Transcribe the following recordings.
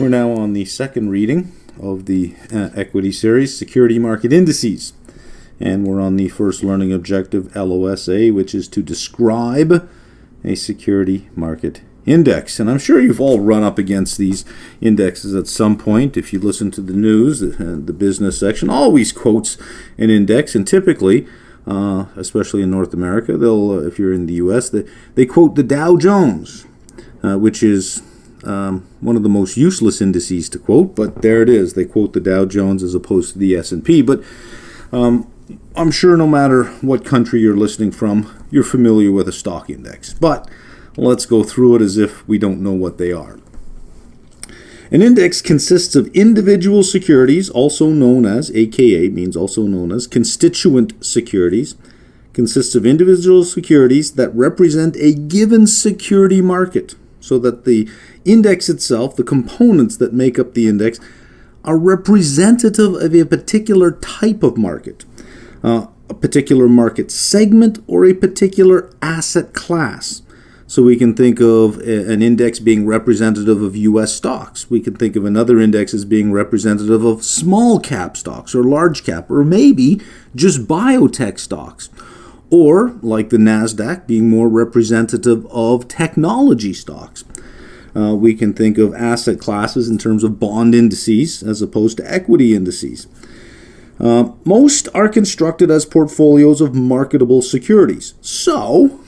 We're now on the second reading of the equity series, Security Market Indices. And we're on the first learning objective, LOSA, which is to describe a security market index. And I'm sure you've all run up against these indexes at some point. If you listen to the news, the business section always quotes an index, and typically, especially in North America, they'll, if you're in the US, they quote the Dow Jones, which is one of the most useless indices to quote, but there it is. They quote the Dow Jones as opposed to the S&P. But I'm sure no matter what country you're listening from, you're familiar with a stock index. But let's go through it as if we don't know what they are. An index consists of individual securities, also known as, AKA means also known as, constituent securities, consists of individual securities that represent a given security market, so that the index itself, the components that make up the index, are representative of a particular type of market, a particular market segment, or a particular asset class. So we can think of an index being representative of U.S. stocks. We can think of another index as being representative of small cap stocks or large cap, or maybe just biotech stocks. Or, like the NASDAQ, being more representative of technology stocks. We can think of asset classes in terms of bond indices as opposed to equity indices. Most are constructed as portfolios of marketable securities. So,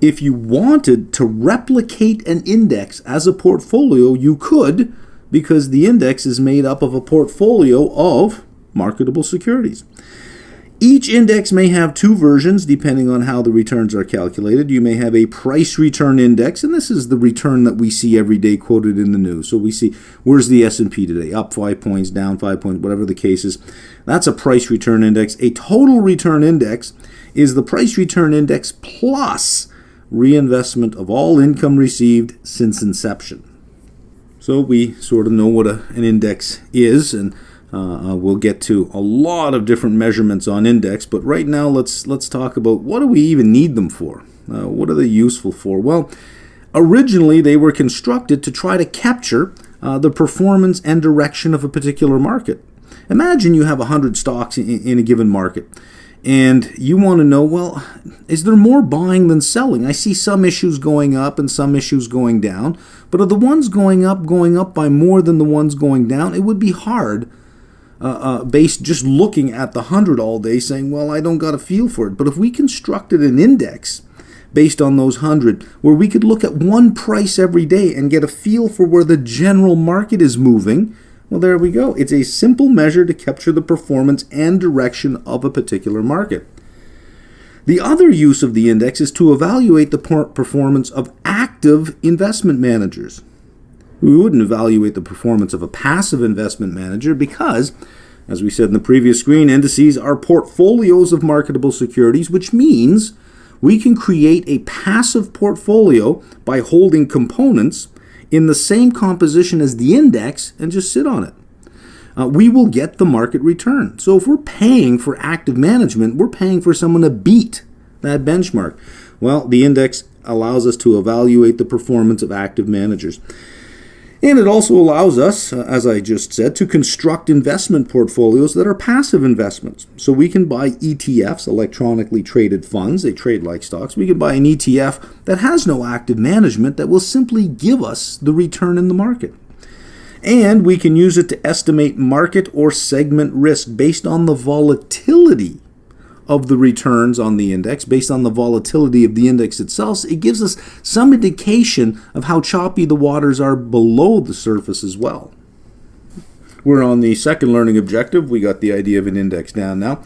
if you wanted to replicate an index as a portfolio, you could, because the index is made up of a portfolio of marketable securities. Each index may have two versions depending on how the returns are calculated. You may have a price return index, and this is the return that we see every day quoted in the news. So we see, where's the S&P today? Up 5 points, down 5 points, whatever the case is. That's a price return index. A total return index is the price return index plus reinvestment of all income received since inception. So we sort of know what an index is, and we'll get to a lot of different measurements on index, but right now let's talk about what do we even need them for? What are they useful for? Well, originally they were constructed to try to capture the performance and direction of a particular market. Imagine you have 100 stocks in a given market, and you want to know, well, is there more buying than selling? I see some issues going up and some issues going down, but are the ones going up by more than the ones going down? It would be hard based just looking at the 100 all day saying, well, I don't got a feel for it. But if we constructed an index based on those 100 where we could look at one price every day and get a feel for where the general market is moving, well, there we go. It's a simple measure to capture the performance and direction of a particular market. The other use of the index is to evaluate the performance of active investment managers. We wouldn't evaluate the performance of a passive investment manager because, as we said in the previous screen, indices are portfolios of marketable securities, which means we can create a passive portfolio by holding components in the same composition as the index and just sit on it. We will get the market return. So if we're paying for active management, we're paying for someone to beat that benchmark. Well, the index allows us to evaluate the performance of active managers. And it also allows us, as I just said, to construct investment portfolios that are passive investments. So we can buy ETFs, electronically traded funds. They trade like stocks. We can buy an ETF that has no active management that will simply give us the return in the market. And we can use it to estimate market or segment risk based on the volatility of the returns on the index, based on the volatility of the index itself. So it gives us some indication of how choppy the waters are below the surface as well. We're on the second learning objective. We got the idea of an index down now.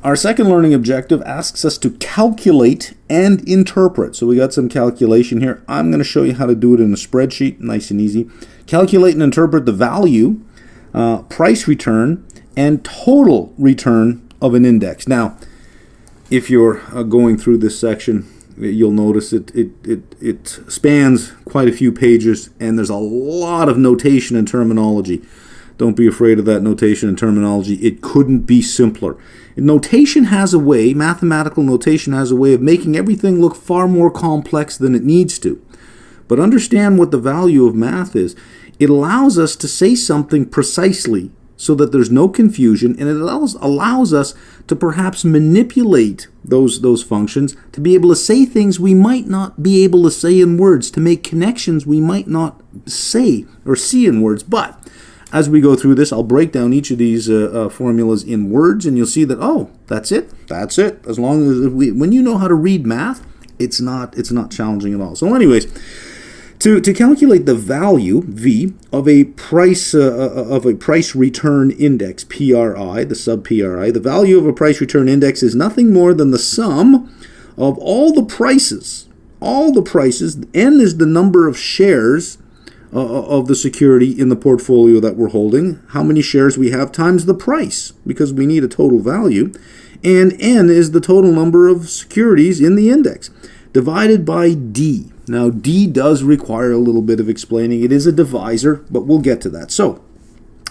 Our second learning objective asks us to calculate and interpret. So we got some calculation here. I'm going to show you how to do it in a spreadsheet, nice and easy. Calculate and interpret the value, price return, and total return of an index. Now, if you're going through this section, you'll notice it spans quite a few pages, and there's a lot of notation and terminology. Don't be afraid of that notation and terminology. It couldn't be simpler. Notation has a way, mathematical notation has a way of making everything look far more complex than it needs to. But understand what the value of math is. it allows us to say something precisely so that there's no confusion, and it allows us to perhaps manipulate those functions to be able to say things we might not be able to say in words, to make connections we might not say or see in words. But as we go through this, I'll break down each of these formulas in words, and you'll see that, oh, that's it. As long as when you know how to read math, it's not challenging at all. So anyways, to calculate the value V of a price return index, PRI, the sub PRI, the value of a price return index is nothing more than the sum of all the prices. N is the number of shares of the security in the portfolio that we're holding, how many shares we have times the price, because we need a total value, and N is the total number of securities in the index, divided by D. Now, D does require a little bit of explaining. It is a divisor, but we'll get to that. So,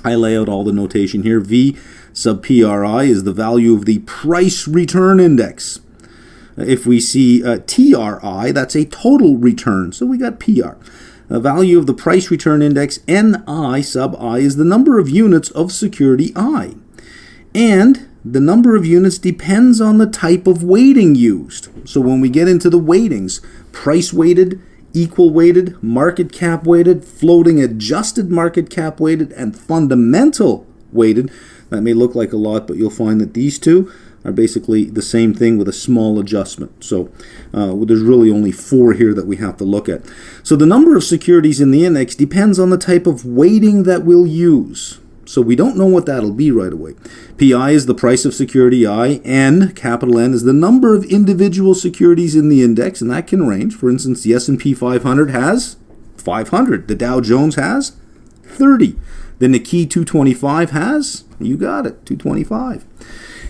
I lay out all the notation here. V sub PRI is the value of the price return index. If we see TRI, that's a total return. So we got PR. The value of the price return index, NI sub I, is the number of units of security I. And the number of units depends on the type of weighting used. So when we get into the weightings, price weighted, equal weighted, market cap weighted, floating adjusted market cap weighted, and fundamental weighted, that may look like a lot, but you'll find that these two are basically the same thing with a small adjustment. So there's really only 4 here that we have to look at. So the number of securities in the index depends on the type of weighting that we'll use. So we don't know what that'll be right away. PI is the price of security I. N, capital N, is the number of individual securities in the index, and that can range. For instance, the S&P 500 has 500. The Dow Jones has 30. The Nikkei 225 has, you got it, 225.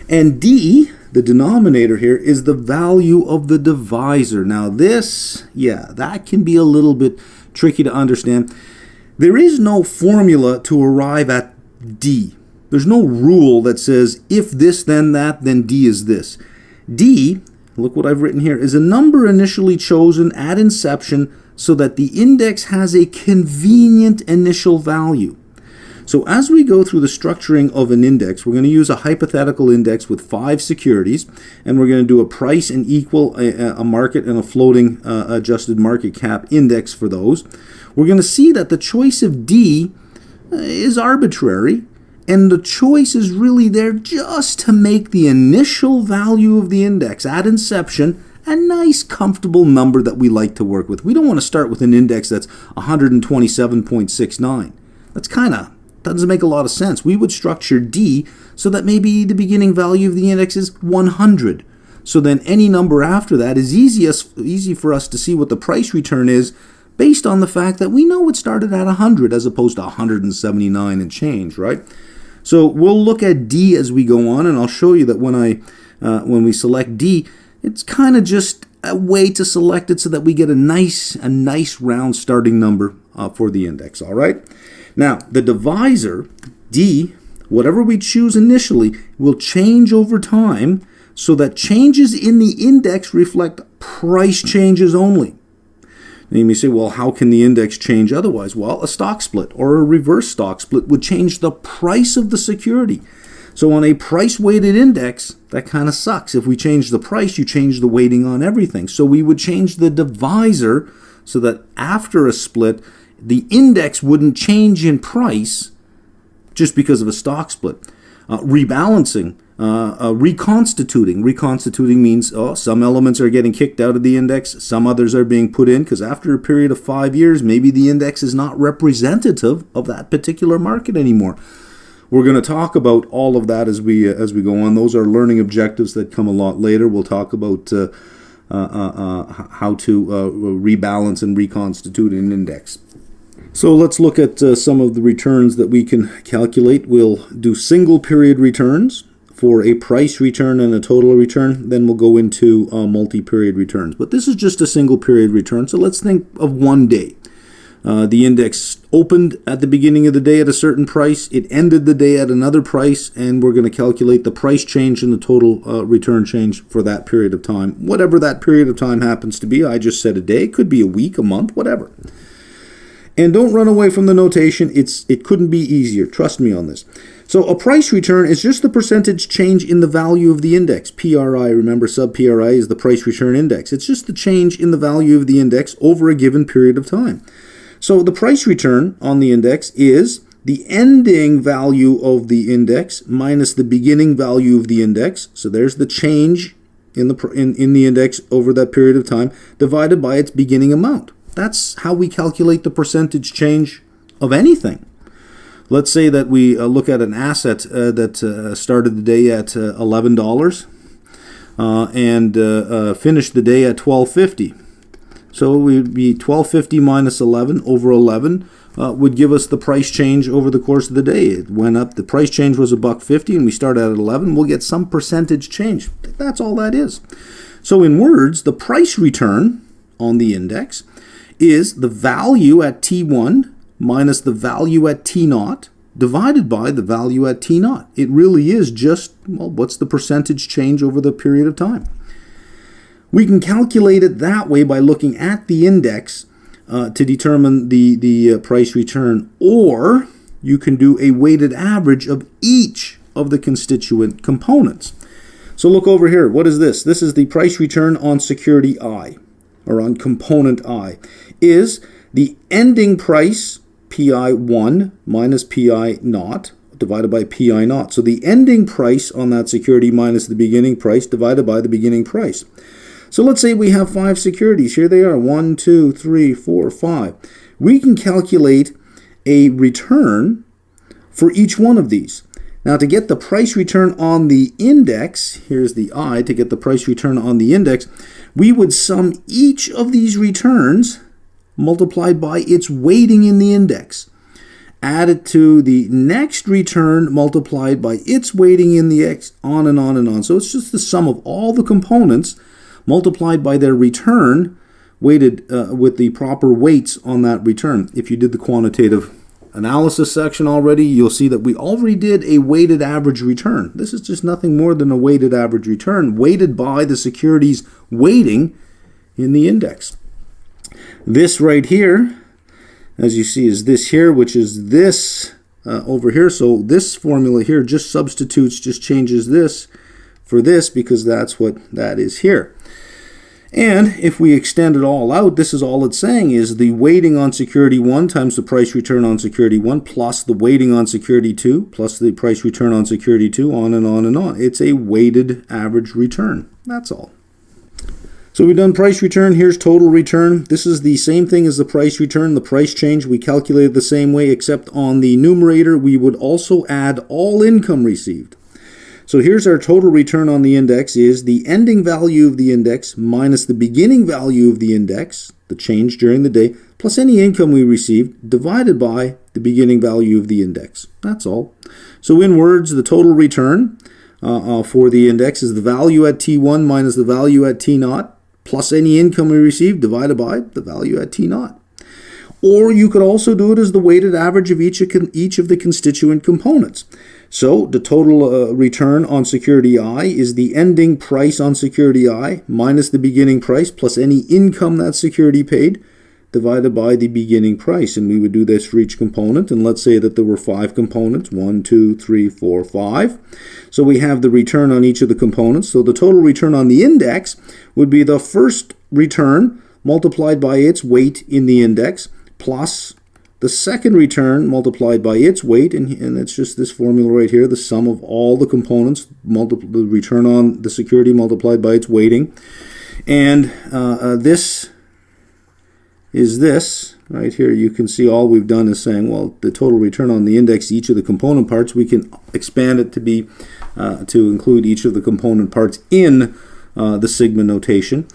And D, the denominator here, is the value of the divisor. Now this, that can be a little bit tricky to understand. There is no formula to arrive at D. There's no rule that says if this then that, then D is this. D, look what I've written here, is a number initially chosen at inception so that the index has a convenient initial value. So as we go through the structuring of an index, we're going to use a hypothetical index with 5 securities, and we're going to do a price and equal, a market and a floating adjusted market cap index for those. We're going to see that the choice of D is arbitrary, and the choice is really there just to make the initial value of the index at inception a nice, comfortable number that we like to work with. We don't want to start with an index that's 127.69. That's doesn't make a lot of sense. We would structure D so that maybe the beginning value of the index is 100. So then any number after that is easy for us to see what the price return is based on the fact that we know it started at 100 as opposed to 179 and change, right? So we'll look at D as we go on, and I'll show you that when we select D, it's kind of just a way to select it so that we get a nice round starting number for the index, all right? Now, the divisor, D, whatever we choose initially, will change over time so that changes in the index reflect price changes only. And you may say, well, how can the index change otherwise? Well, a stock split or a reverse stock split would change the price of the security. So on a price-weighted index, that kind of sucks. If we change the price, you change the weighting on everything. So we would change the divisor so that after a split, the index wouldn't change in price just because of a stock split. Rebalancing, reconstituting. Reconstituting means some elements are getting kicked out of the index, some others are being put in, because after a period of 5 years, maybe the index is not representative of that particular market anymore. We're going to talk about all of that as we go on. Those are learning objectives that come a lot later. We'll talk about how to rebalance and reconstitute an index. So let's look at some of the returns that we can calculate. We'll do single period returns for a price return and a total return. Then we'll go into multi-period returns. But this is just a single period return. So let's think of 1 day. The index opened at the beginning of the day at a certain price. It ended the day at another price, and we're going to calculate the price change and the total return change for that period of time. Whatever that period of time happens to be, I just said a day. It could be a week, a month, whatever. And don't run away from the notation. It couldn't be easier. Trust me on this. So a price return is just the percentage change in the value of the index. PRI, remember, sub PRI is the price return index. It's just the change in the value of the index over a given period of time. So the price return on the index is the ending value of the index minus the beginning value of the index. So there's the change in the index over that period of time divided by its beginning amount. That's how we calculate the percentage change of anything. Let's say that we look at an asset that started the day at $11 and finished the day at $12.50. So it would be $12.50 minus 11 over 11 would give us the price change over the course of the day. It went up. The price change was $1.50 and we started at 11. We'll get some percentage change. That's all that is. So in words, the price return on the index is the value at T1 minus the value at T0 divided by the value at T0. It really is just, well, what's the percentage change over the period of time? We can calculate it that way by looking at the index to determine the price return, or you can do a weighted average of each of the constituent components. So look over here. What is this? This is the price return on security I, or on component I, is the ending price PI1 minus PI0 divided by PI0. So the ending price on that security minus the beginning price divided by the beginning price. So let's say we have 5 securities. Here they are, 1, 2, 3, 4, 5. We can calculate a return for each one of these. Now to get the price return on the index, here's the I, to get the price return on the index, we would sum each of these returns multiplied by its weighting in the index. Add it to the next return multiplied by its weighting in the X, on and on and on. So it's just the sum of all the components multiplied by their return, weighted with the proper weights on that return. If you did the quantitative analysis section already, you'll see that we already did a weighted average return. This is just nothing more than a weighted average return, weighted by the security's weighting in the index. This right here, as you see, is this here, which is this over here. So this formula here just substitutes, just changes this for this, because that's what that is here. And if we extend it all out, this is all it's saying is the weighting on security 1 times the price return on security 1 plus the weighting on security 2 plus the price return on security 2, on and on and on. It's a weighted average return. That's all. So we've done price return. Here's total return. This is the same thing as the price return. The price change we calculated the same way, except on the numerator we would also add all income received. So here's our total return on the index is the ending value of the index minus the beginning value of the index, the change during the day, plus any income we received divided by the beginning value of the index. That's all. So in words, the total return for the index is the value at T1 minus the value at T0 plus any income we received divided by the value at T0. Or you could also do it as the weighted average of each of the constituent components. So the total return on security I is the ending price on security I minus the beginning price plus any income that security paid divided by the beginning price. And we would do this for each component. And let's say that there were 5 components, 1, 2, 3, 4, 5. So we have the return on each of the components. So the total return on the index would be the first return multiplied by its weight in the index plus the second return multiplied by its weight, and it's just this formula right here, the sum of all the components, the return on the security multiplied by its weighting. And this is this right here. You can see all we've done is saying, well, the total return on the index, each of the component parts, we can expand it to be to include each of the component parts in the sigma notation.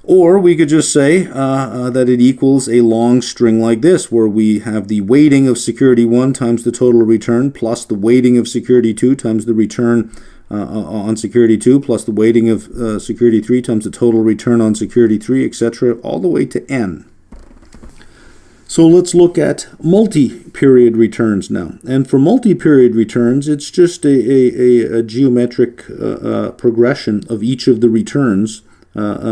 Or we could just say that it equals a long string like this, where we have the weighting of security 1 times the total return plus the weighting of security 2 times the return on security 2 plus the weighting of security 3 times the total return on security 3, etc., all the way to n. So let's look at multi-period returns now. And for multi-period returns, it's just a geometric progression of each of the returns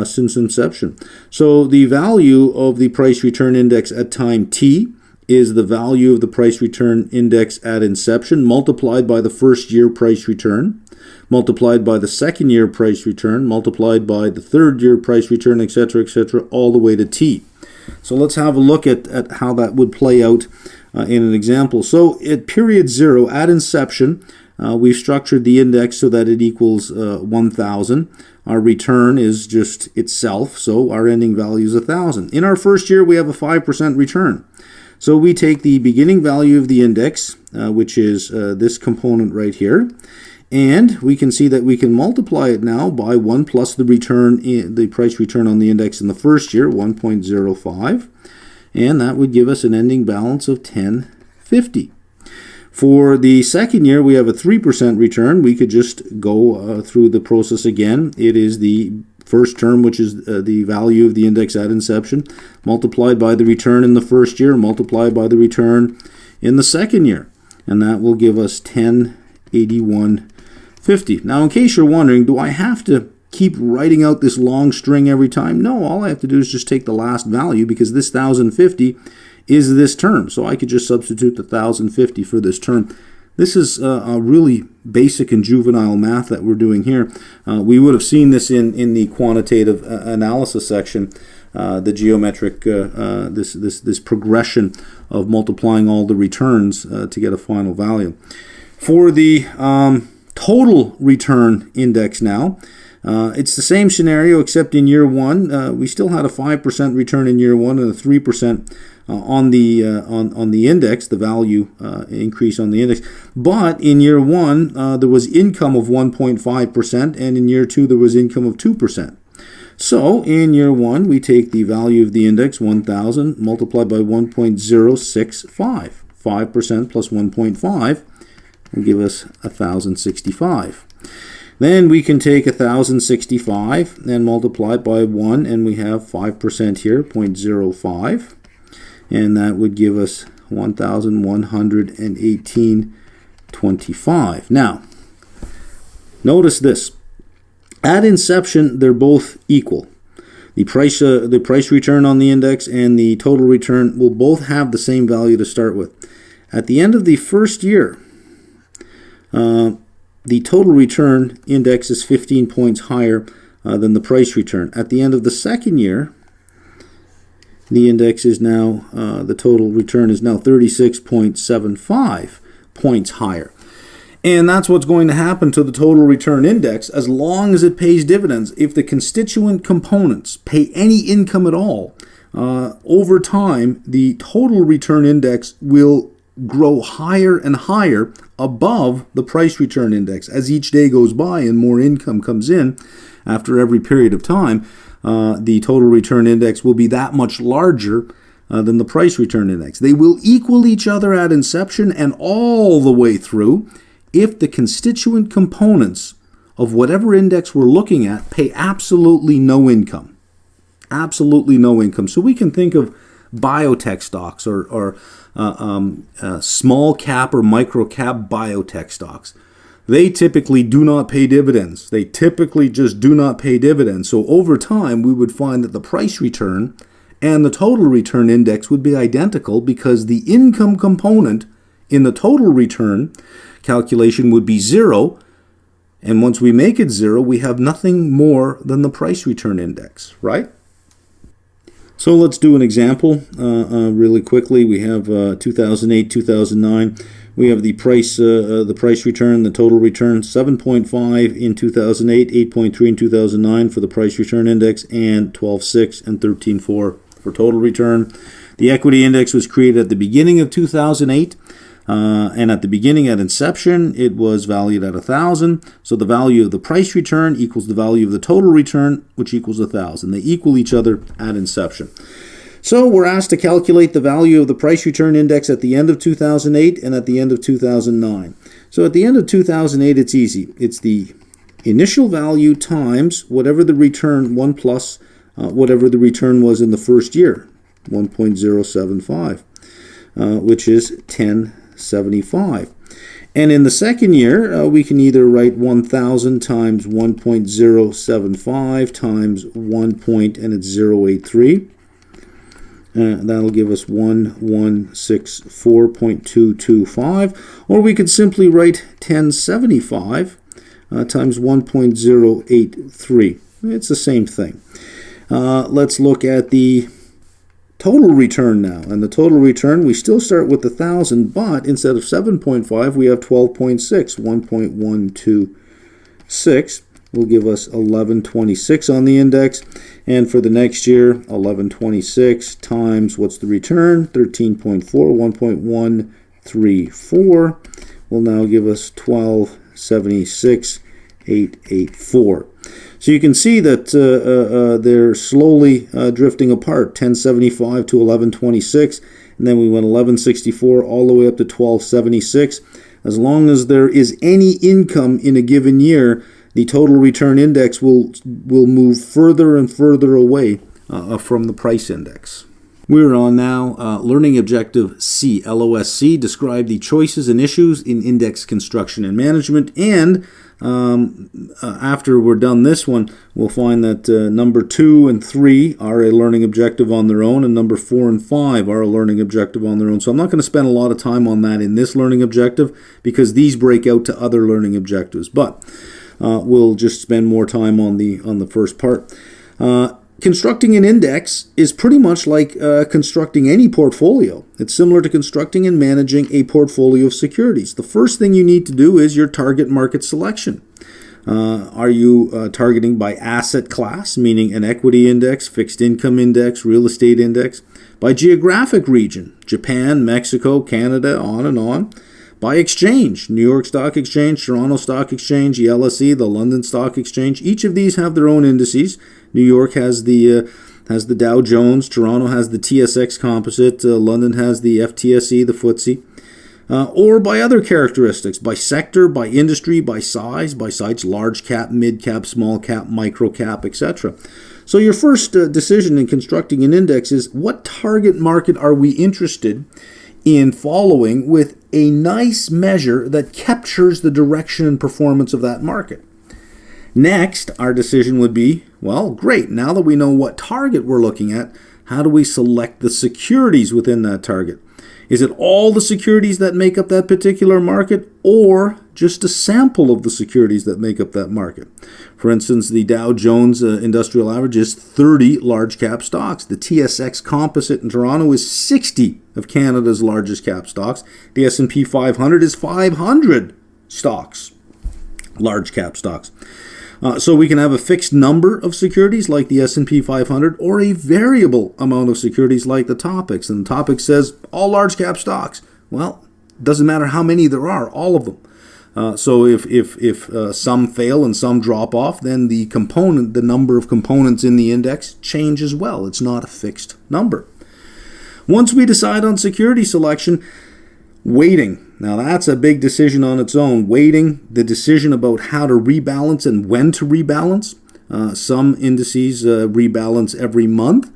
since inception. So the value of the price return index at time t is the value of the price return index at inception multiplied by the first year price return, multiplied by the second year price return, multiplied by the third year price return, etc., all the way to t. So let's have a look at how that would play out in an example. So at period 0, at inception, we've structured the index so that it equals 1,000. Our return is just itself, so our ending value is 1,000. In our first year, we have a 5% return. So we take the beginning value of the index, which is this component right here, and we can see that we can multiply it now by 1 plus the return, the price return on the index in the first year, 1.05, and that would give us an ending balance of 1050. For the second year, we have a 3% return. We could just go through the process again. It is the first term, which is the value of the index at inception, multiplied by the return in the first year, multiplied by the return in the second year. And that will give us 1081.50. Now, in case you're wondering, do I have to keep writing out this long string every time? No, all I have to do is just take the last value, because this 1,050 is this term. So I could just substitute the 1,050 for this term. This is a really basic and juvenile math that we're doing here. We would have seen this in the quantitative analysis section, the geometric, this progression of multiplying all the returns to get a final value. For the total return index now, it's the same scenario, except in year 1, we still had a 5% return in year 1 and a 3% on the index, the value increase on the index. But in year 1, there was income of 1.5%, and in year 2, there was income of 2%. So in year 1, we take the value of the index, 1,000, multiplied by 1.065. 5% plus 1.5 will give us 1,065. Then we can take 1,065 and multiply it by 1, and we have 5% here, 0.05. And that would give us 1,118.25. Now, notice this. At inception, they're both equal. The price return on the index and the total return will both have the same value to start with. At the end of the first year, the total return index is 15 points higher than the price return. At the end of the second year, the index is now, the total return is now 36.75 points higher. And that's what's going to happen to the total return index as long as it pays dividends. If the constituent components pay any income at all, over time, the total return index will grow higher and higher above the price return index. As each day goes by and more income comes in after every period of time, the total return index will be that much larger than the price return index. They will equal each other at inception and all the way through if the constituent components of whatever index we're looking at pay absolutely no income. Absolutely no income. So we can think of biotech stocks or small cap or micro cap biotech stocks. They typically do not pay dividends. They typically just do not pay dividends. So over time, we would find that the price return and the total return index would be identical, because the income component in the total return calculation would be 0. And once we make it 0, we have nothing more than the price return index, right? So let's do an example really quickly. We have 2008, 2009. We have the price return, the total return, 7.5 in 2008, 8.3 in 2009 for the price return index, and 12.6 and 13.4 for total return. The equity index was created at the beginning of 2008, and at the beginning, at inception, it was valued at 1,000. So the value of the price return equals the value of the total return, which equals 1,000. They equal each other at inception. So we're asked to calculate the value of the price return index at the end of 2008 and at the end of 2009. So at the end of 2008, it's easy. It's the initial value times whatever the return, 1 plus whatever the return was in the first year, 1.075, which is 1075. And in the second year, we can either write 1,000 times 1.075 times 1 point, and it's 0.83. That'll give us 1164.225. Or we could simply write 1075 times 1.083. It's the same thing. Let's look at the total return now. And the total return, we still start with 1,000, but instead of 7.5, we have 12.6. 1.126 will give us 1126 on the index. And for the next year, 1126 times, what's the return? 13.4, 1.134 will now give us 1276,884. So you can see that they're slowly drifting apart, 1075 to 1126, and then we went 1164 all the way up to 1276. As long as there is any income in a given year, the total return index will move further and further away from the price index. We're on now Learning Objective C, LOSC, describe the choices and issues in index construction and management. And after we're done this one, we'll find that number 2 and 3 are a learning objective on their own, and number 4 and 5 are a learning objective on their own. So I'm not going to spend a lot of time on that in this learning objective because these break out to other learning objectives. But we'll just spend more time on the first part. Constructing an index is pretty much like constructing any portfolio. It's similar to constructing and managing a portfolio of securities. The first thing you need to do is your target market selection. Are you targeting by asset class, meaning an equity index, fixed income index, real estate index? By geographic region, Japan, Mexico, Canada, on and on. By exchange, New York Stock Exchange, Toronto Stock Exchange, the LSE, the London Stock Exchange. Each of these have their own indices. New York has the Dow Jones, Toronto has the TSX Composite, London has the FTSE, the FTSE. Or by other characteristics, by sector, by industry, by size large cap, mid cap, small cap, micro cap, etc. So your first decision in constructing an index is what target market are we interested in following with a nice measure that captures the direction and performance of that market. Next, our decision would be, well, great, now that we know what target we're looking at, how do we select the securities within that target? Is it all the securities that make up that particular market, or just a sample of the securities that make up that market? For instance, the Dow Jones Industrial Average is 30 large cap stocks. The TSX Composite in Toronto is 60 of Canada's largest cap stocks. The S&P 500 is 500 stocks, large cap stocks. So we can have a fixed number of securities like the S&P 500 or a variable amount of securities like the Topix. And the Topix says all large cap stocks. Well, it doesn't matter how many there are, all of them. So if some fail and some drop off, then the number of components in the index change as well. It's not a fixed number. Once we decide on security selection, weighting. Now that's a big decision on its own. Weighting, the decision about how to rebalance and when to rebalance. Some indices rebalance every month.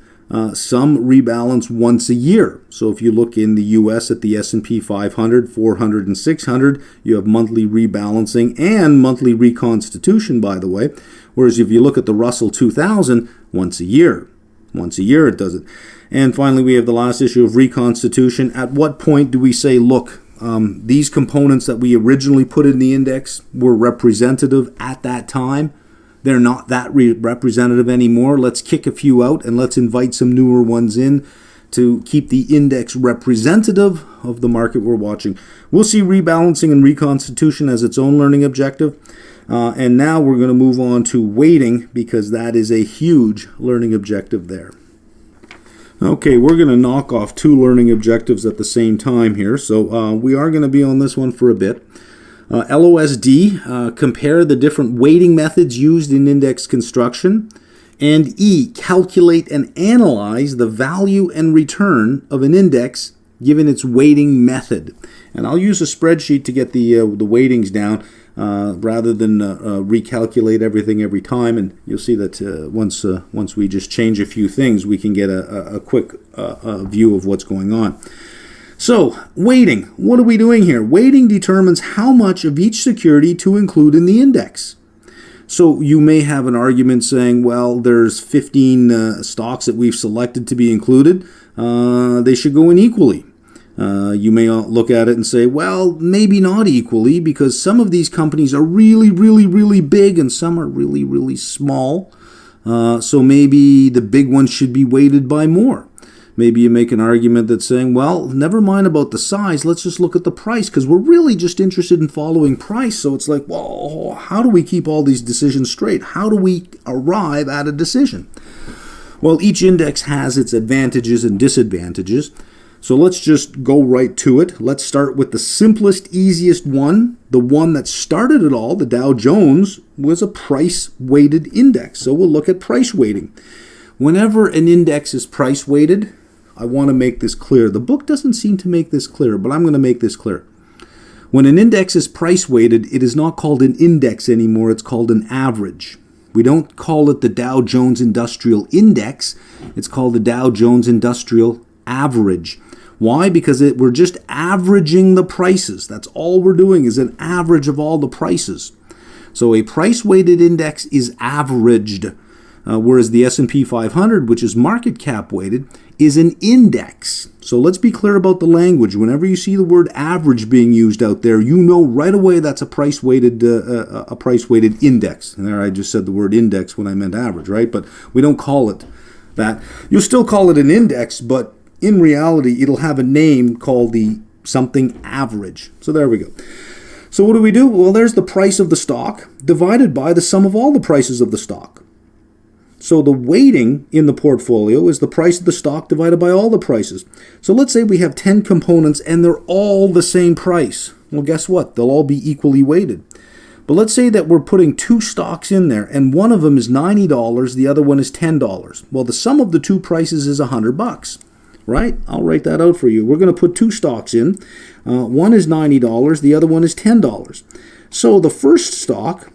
Some rebalance once a year. So if you look in the US at the S&P 500, 400, and 600, you have monthly rebalancing and monthly reconstitution, by the way. Whereas if you look at the Russell 2000, once a year. Once a year it does it. And finally, we have the last issue of reconstitution. At what point do we say, look, these components that we originally put in the index were representative at that time. They're not that representative anymore. Let's kick a few out and let's invite some newer ones in to keep the index representative of the market we're watching. We'll see rebalancing and reconstitution as its own learning objective. And now we're going to move on to weighting because that is a huge learning objective there. Okay, we're going to knock off two learning objectives at the same time here. So we are going to be on this one for a bit. LOSD, compare the different weighting methods used in index construction. And E, calculate and analyze the value and return of an index given its weighting method. And I'll use a spreadsheet to get the weightings down rather than recalculate everything every time. And you'll see that once we just change a few things, we can get a quick view of what's going on. So, weighting. What are we doing here? Weighting determines how much of each security to include in the index. So you may have an argument saying, well, there's 15 stocks that we've selected to be included. They should go in equally. You may look at it and say, well, maybe not equally, because some of these companies are really, really, really big and some are really, really small. So maybe the big ones should be weighted by more. Maybe you make an argument that's saying, well, never mind about the size, let's just look at the price, because we're really just interested in following price. So it's like, well, how do we keep all these decisions straight? How do we arrive at a decision? Well, each index has its advantages and disadvantages. So let's just go right to it. Let's start with the simplest, easiest one. The one that started it all, the Dow Jones, was a price-weighted index. So we'll look at price weighting. Whenever an index is price-weighted, I want to make this clear. The book doesn't seem to make this clear, but I'm going to make this clear. When an index is price-weighted, it is not called an index anymore. It's called an average. We don't call it the Dow Jones Industrial Index. It's called the Dow Jones Industrial Average. Why? Because we're just averaging the prices. That's all we're doing, is an average of all the prices. So a price-weighted index is averaged, whereas the S&P 500, which is market cap weighted, is an index. So let's be clear about the language. Whenever you see the word average being used out there, you know right away that's a price-weighted index. And there I just said the word index when I meant average, right? But we don't call it that. You'll still call it an index, but in reality, it'll have a name called the something average. So there we go. So what do? Well, there's the price of the stock divided by the sum of all the prices of the stock. So the weighting in the portfolio is the price of the stock divided by all the prices. So let's say we have 10 components and they're all the same price. Well, guess what? They'll all be equally weighted. But let's say that we're putting two stocks in there and one of them is $90, the other one is $10. Well, the sum of the two prices is $100. Right? I'll write that out for you. We're going to put two stocks in. One is $90, the other one is $10. So the first stock,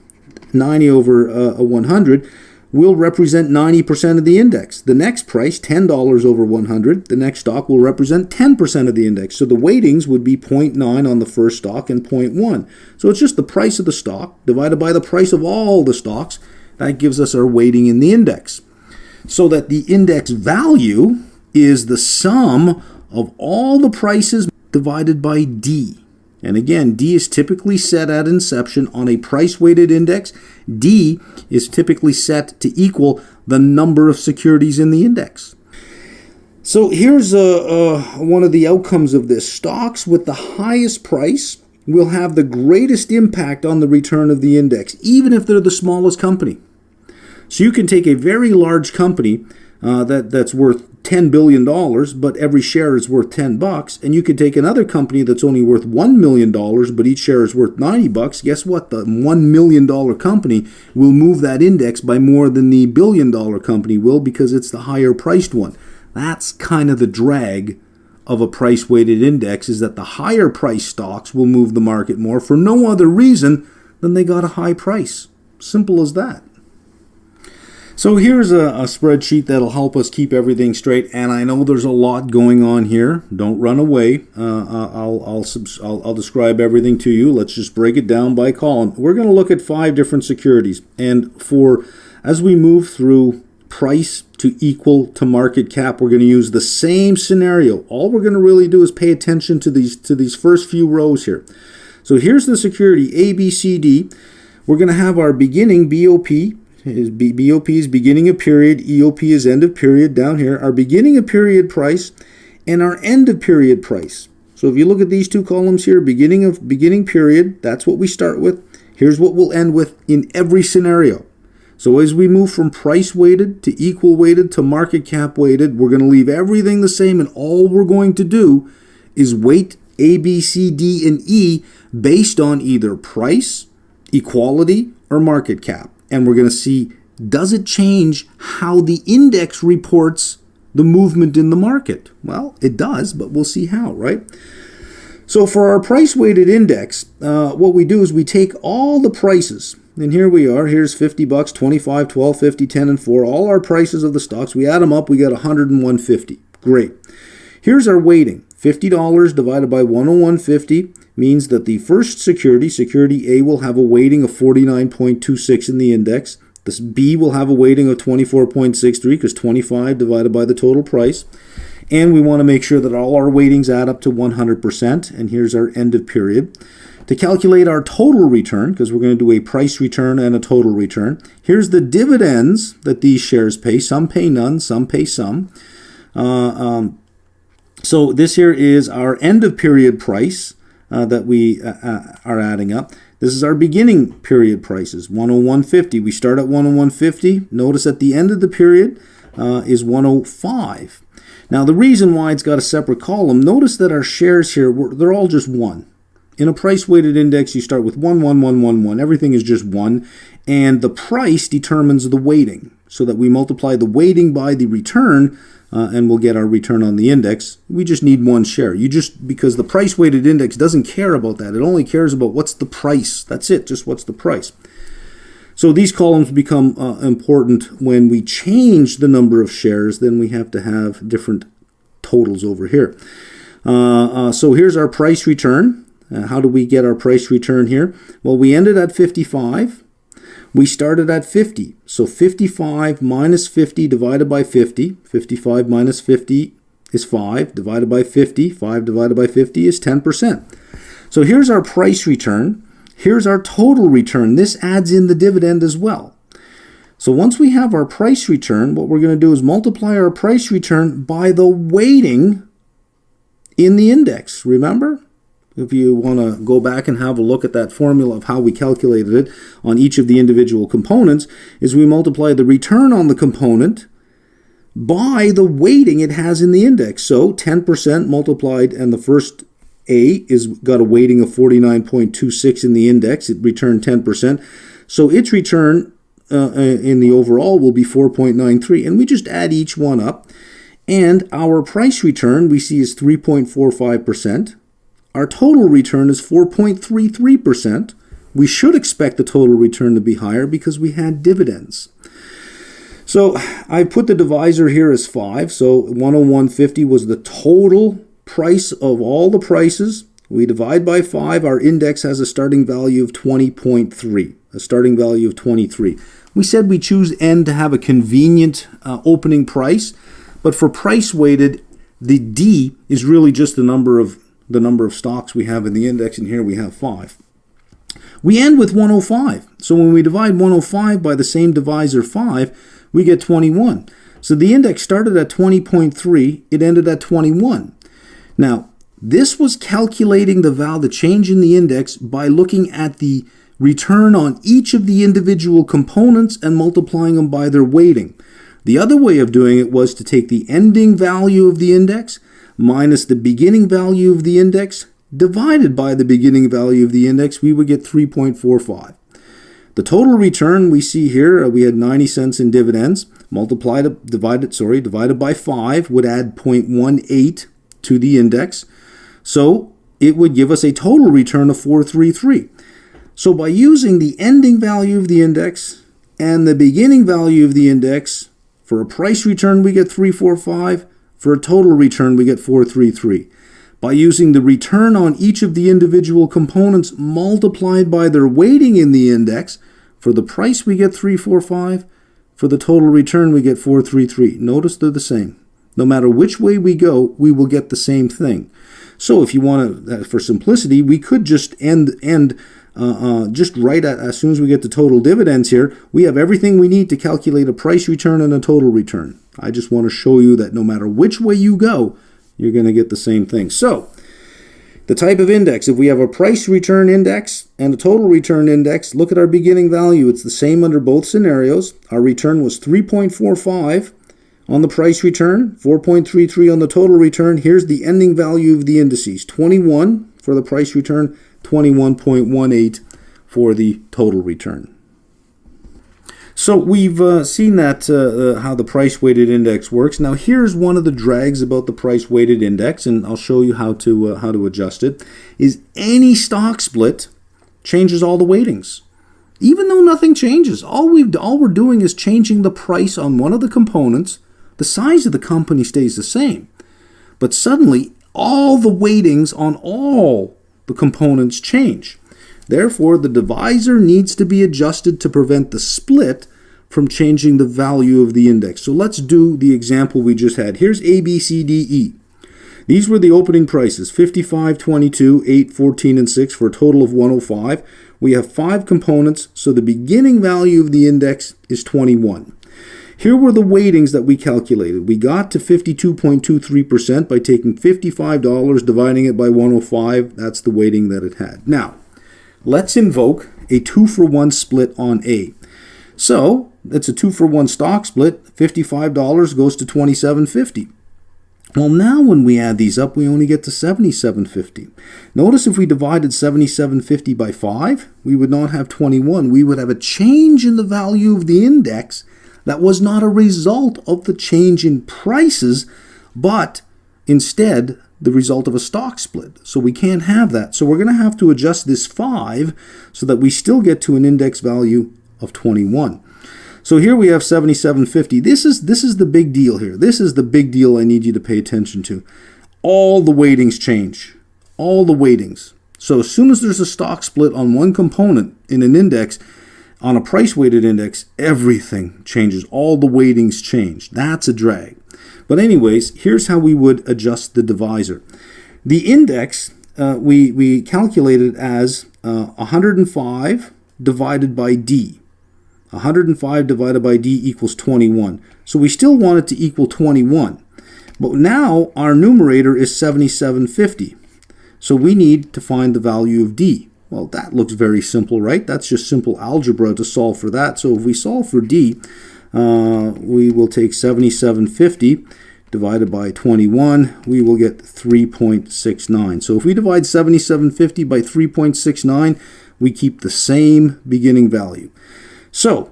90 over 100, will represent 90% of the index. The next price, $10 over 100, the next stock will represent 10% of the index. So the weightings would be 0.9 on the first stock and 0.1. So it's just the price of the stock divided by the price of all the stocks. That gives us our weighting in the index. So that the index value is the sum of all the prices divided by D. And again, D is typically set at inception on a price-weighted index. D is typically set to equal the number of securities in the index. So here's one of the outcomes of this. Stocks with the highest price will have the greatest impact on the return of the index, even if they're the smallest company. So you can take a very large company that's worth $10 billion, but every share is worth $10, and you could take another company that's only worth $1 million, but each share is worth $90. Guess what? The $1 million company will move that index by more than the $1 billion company will, because it's the higher priced one. That's kind of the drag of a price-weighted index, is that the higher priced stocks will move the market more for no other reason than they got a high price. Simple as that. So here's a spreadsheet that'll help us keep everything straight, and I know there's a lot going on here. Don't run away. I'll describe everything to you. Let's just break it down by column. We're going to look at 5 different securities, and as we move through price to equal to market cap, we're going to use the same scenario. All we're going to really do is pay attention to these first few rows here. So here's the security ABCD. We're going to have our beginning BOP. BOP is beginning of period, EOP is end of period down here. Our beginning of period price and our end of period price. So if you look at these two columns here, beginning period, that's what we start with. Here's what we'll end with in every scenario. So as we move from price weighted to equal weighted to market cap weighted, we're going to leave everything the same, and all we're going to do is weight A, B, C, D, and E based on either price, equality, or market cap. And we're going to see, does it change how the index reports the movement in the market? Well, it does, but we'll see how, right? So for our price-weighted index, what we do is we take all the prices, and here we are. Here's $50, 25, 12, 50, 10, and 4. All our prices of the stocks. We add them up, we got 101.50. Great. Here's our weighting. $50 divided by 101.50 means that the first security, security A, will have a weighting of 49.26 in the index. This B will have a weighting of 24.63 because 25 divided by the total price. And we want to make sure that all our weightings add up to 100%. And here's our end of period. To calculate our total return, because we're going to do a price return and a total return, here's the dividends that these shares pay. Some pay none, some pay some. So this here is our end of period price that we are adding up. This is our beginning period prices, 101.50. We start at 101.50. Notice at the end of the period is 105. Now the reason why it's got a separate column, notice that our shares here, they're all just 1. In a price-weighted index, you start with 1, 1, 1, 1, 1. Everything is just 1. And the price determines the weighting, so that we multiply the weighting by the return, and we'll get our return on the index. We just need one share. Because the price-weighted index doesn't care about that. It only cares about what's the price. That's it, just what's the price. So these columns become important when we change the number of shares. Then we have to have different totals over here. So here's our price return. How do we get our price return here? Well, we ended at 55. We started at 50. So 55 minus 50 divided by 50. 55 minus 50 is 5 divided by 50. 5 divided by 50 is 10%. So here's our price return. Here's our total return. This adds in the dividend as well. So once we have our price return, what we're going to do is multiply our price return by the weighting in the index. Remember? If you want to go back and have a look at that formula of how we calculated it on each of the individual components, is we multiply the return on the component by the weighting it has in the index. So 10% multiplied, and the first A is got a weighting of 49.26 in the index. It returned 10%. So its return in the overall will be 4.93. And we just add each one up. And our price return we see is 3.45%. Our total return is 4.33%. We should expect the total return to be higher because we had dividends. So I put the divisor here as 5. So 101.50 was the total price of all the prices. We divide by 5. Our index has a starting value of 20.3, a starting value of 23. We said we choose N to have a convenient opening price, but for price weighted, the D is really just the number of stocks we have in the index, and here we have 5. We end with 105. So when we divide 105 by the same divisor 5, we get 21. So the index started at 20.3, it ended at 21. Now, this was calculating the change in the index by looking at the return on each of the individual components and multiplying them by their weighting. The other way of doing it was to take the ending value of the index minus the beginning value of the index divided by the beginning value of the index. We would get 3.45. The total return we see here, we had 90 cents in dividends, divided by 5 would add 0.18 to the index. So it would give us a total return of 433. So by using the ending value of the index and the beginning value of the index, for a price return we get 345. For a total return, we get 433. By using the return on each of the individual components multiplied by their weighting in the index, for the price we get 345. For the total return, we get 433. Notice they're the same. No matter which way we go, we will get the same thing. So if you want to, for simplicity, we could just just right at, as soon as we get the total dividends here, we have everything we need to calculate a price return and a total return. I just want to show you that no matter which way you go, you're going to get the same thing. So the type of index, if we have a price return index and a total return index, look at our beginning value. It's the same under both scenarios. Our return was 3.45 on the price return, 4.33 on the total return. Here's the ending value of the indices, 21 for the price return, 21.18 for the total return. So we've seen that how the price-weighted index works. Now here's one of the drags about the price-weighted index, and I'll show you how to adjust it. Is any stock split changes all the weightings, even though nothing changes. All we're doing is changing the price on one of the components. The size of the company stays the same, but suddenly all the weightings on all the components change. Therefore, the divisor needs to be adjusted to prevent the split from changing the value of the index. So let's do the example we just had. Here's A, B, C, D, E. These were the opening prices, 55, 22, 8, 14, and 6 for a total of 105. We have 5 components, so the beginning value of the index is 21. Here were the weightings that we calculated. We got to 52.23% by taking $55, dividing it by 105. That's the weighting that it had. Now, let's invoke a 2-for-1 split on A. So, it's a 2-for-1 stock split. $55 goes to $27.50. Well, now when we add these up, we only get to $77.50. Notice if we divided $77.50 by 5, we would not have 21. We would have a change in the value of the index that was not a result of the change in prices, but instead the result of a stock split. So we can't have that. So we're going to have to adjust this 5 so that we still get to an index value of 21. So here we have 77.50. This is the big deal here. This is the big deal I need you to pay attention to. All the weightings change. All the weightings. So as soon as there's a stock split on one component in an index, on a price-weighted index, everything changes. All the weightings change. That's a drag. But anyways, here's how we would adjust the divisor. The index, we calculated as 105 divided by D. 105 divided by D equals 21. So we still want it to equal 21. But now our numerator is 77.50. So we need to find the value of D. Well, that looks very simple, right? That's just simple algebra to solve for that. So if we solve for D, we will take 77.50 divided by 21. We will get 3.69. So if we divide 77.50 by 3.69, we keep the same beginning value. So,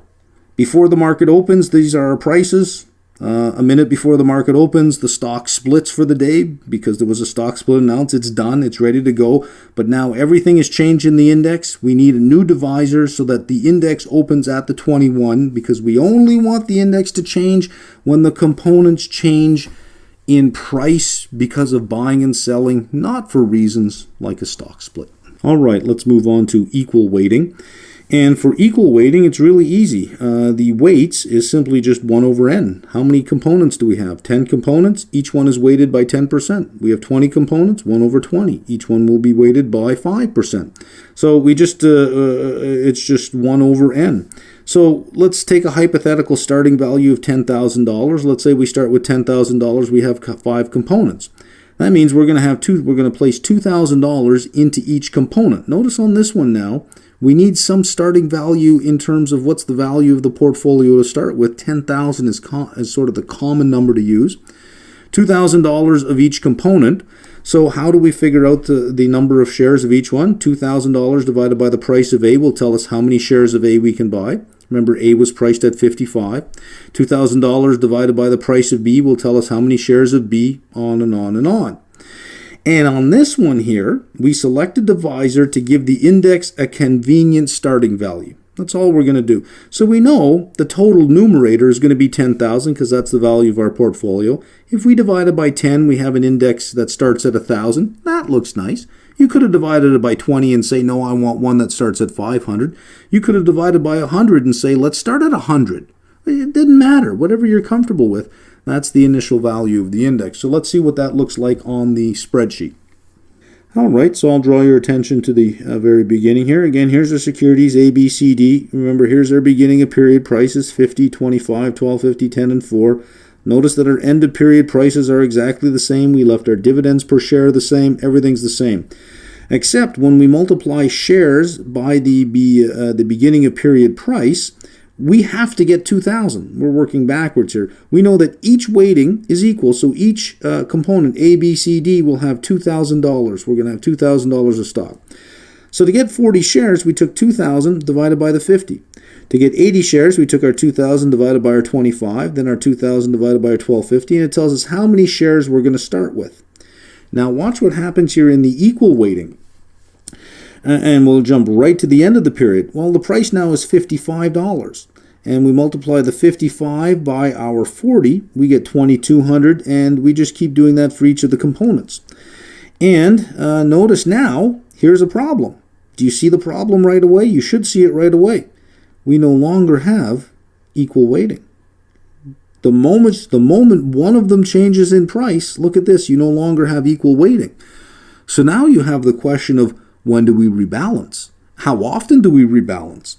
before the market opens, these are our prices. A minute before the market opens, the stock splits for the day because there was a stock split announced. It's done. It's ready to go. But now everything is changed in the index. We need a new divisor so that the index opens at the 21 because we only want the index to change when the components change in price because of buying and selling, not for reasons like a stock split. All right, let's move on to equal weighting. And for equal weighting, it's really easy. The weights is simply just 1 over n. How many components do we have? 10 components. Each one is weighted by 10%. We have 20 components, 1 over 20. Each one will be weighted by 5%. So we just it's just 1 over n. So let's take a hypothetical starting value of $10,000. Let's say we start with $10,000. We have 5 components. That means we're going to place $2,000 into each component. Notice on this one now, we need some starting value in terms of what's the value of the portfolio to start with. 10,000 is sort of the common number to use. $2,000 of each component. So how do we figure out the number of shares of each one? $2,000 divided by the price of A will tell us how many shares of A we can buy. Remember, A was priced at 55. $2,000 divided by the price of B will tell us how many shares of B, on and on and on. And on this one here, we select a divisor to give the index a convenient starting value. That's all we're going to do. So we know the total numerator is going to be 10,000 because that's the value of our portfolio. If we divide it by 10, we have an index that starts at 1,000. That looks nice. You could have divided it by 20 and say, no, I want one that starts at 500. You could have divided by 100 and say, let's start at 100. It didn't matter. Whatever you're comfortable with, that's the initial value of the index. So let's see what that looks like on the spreadsheet. All right, so I'll draw your attention to the very beginning here. Again, here's the securities A, B, C, D. Remember, here's our beginning of period prices, 50, 25, 12, 50, 10, and 4. Notice that our end of period prices are exactly the same. We left our dividends per share the same. Everything's the same. Except when we multiply shares by the beginning of period price, we have to get 2,000. We're working backwards here. We know that each weighting is equal, so each component, A, B, C, D, will have $2,000. We're going to have $2,000 of stock. So to get 40 shares, we took 2,000 divided by the 50. To get 80 shares, we took our 2,000 divided by our 25, then our 2,000 divided by our 1250, and it tells us how many shares we're going to start with. Now watch what happens here in the equal weighting. And we'll jump right to the end of the period. Well, the price now is $55. And we multiply the 55 by our 40, we get 2,200, and we just keep doing that for each of the components. And notice now, here's a problem. Do you see the problem right away? You should see it right away. We no longer have equal weighting. The moment one of them changes in price, look at this, you no longer have equal weighting. So now you have the question of, when do we rebalance? How often do we rebalance?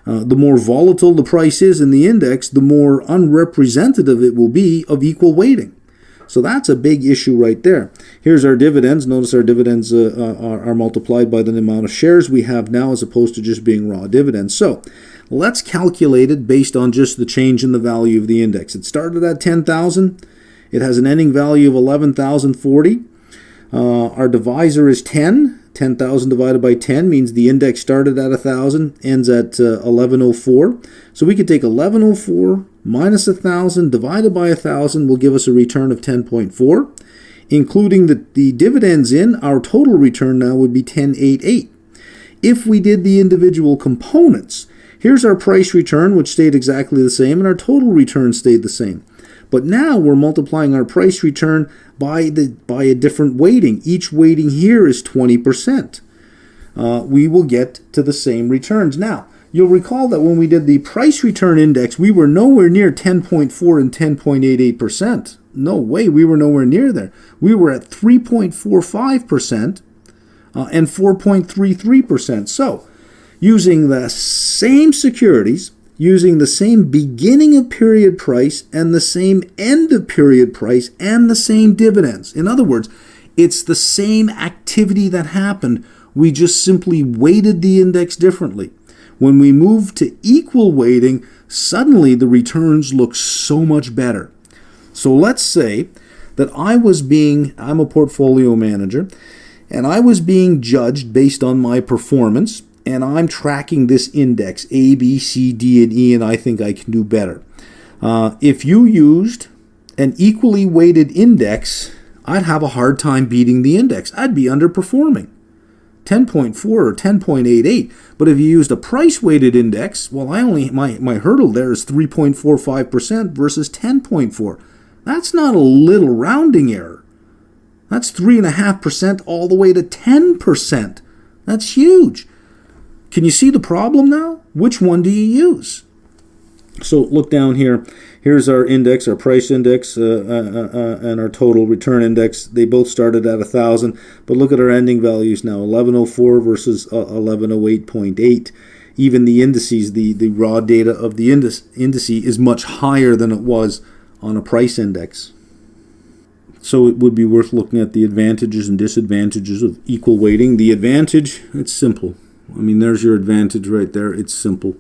The more volatile the price is in the index, the more unrepresentative it will be of equal weighting. So that's a big issue right there. Here's our dividends. Notice our dividends are multiplied by the amount of shares we have now as opposed to just being raw dividends. So let's calculate it based on just the change in the value of the index. It started at 10,000. It has an ending value of 11,040. Our divisor is 10. 10,000 divided by 10 means the index started at 1,000, ends at 1104. So we could take 1104 minus 1,000 divided by 1,000 will give us a return of 10.4. Including the dividends in, our total return now would be 1088. If we did the individual components, here's our price return, which stayed exactly the same, and our total return stayed the same. But now we're multiplying our price return by a different weighting. Each weighting here is 20%. We will get to the same returns. Now, you'll recall that when we did the price return index, we were nowhere near 10.4 and 10.88%. No way, we were nowhere near there. We were at 3.45% and 4.33%. So, using the same securities, using the same beginning of period price and the same end of period price and the same dividends. In other words, it's the same activity that happened. We just simply weighted the index differently. When we move to equal weighting, suddenly the returns look so much better. So let's say that I'm a portfolio manager, and I was being judged based on my performance, and I'm tracking this index, A, B, C, D, and E, and I think I can do better. If you used an equally weighted index, I'd have a hard time beating the index. I'd be underperforming, 10.4 or 10.88. But if you used a price-weighted index, well, my hurdle there is 3.45% versus 10.4. That's not a little rounding error. That's 3.5% all the way to 10%. That's huge. Can you see the problem now? Which one do you use? So look down here. Here's our index, our price index, and our total return index. They both started at 1,000, but look at our ending values now, 1104 versus 1108.8. Even the indices, the raw data of the index is much higher than it was on a price index. So it would be worth looking at the advantages and disadvantages of equal weighting. The advantage, it's simple. I mean, there's your advantage right there. It's simple.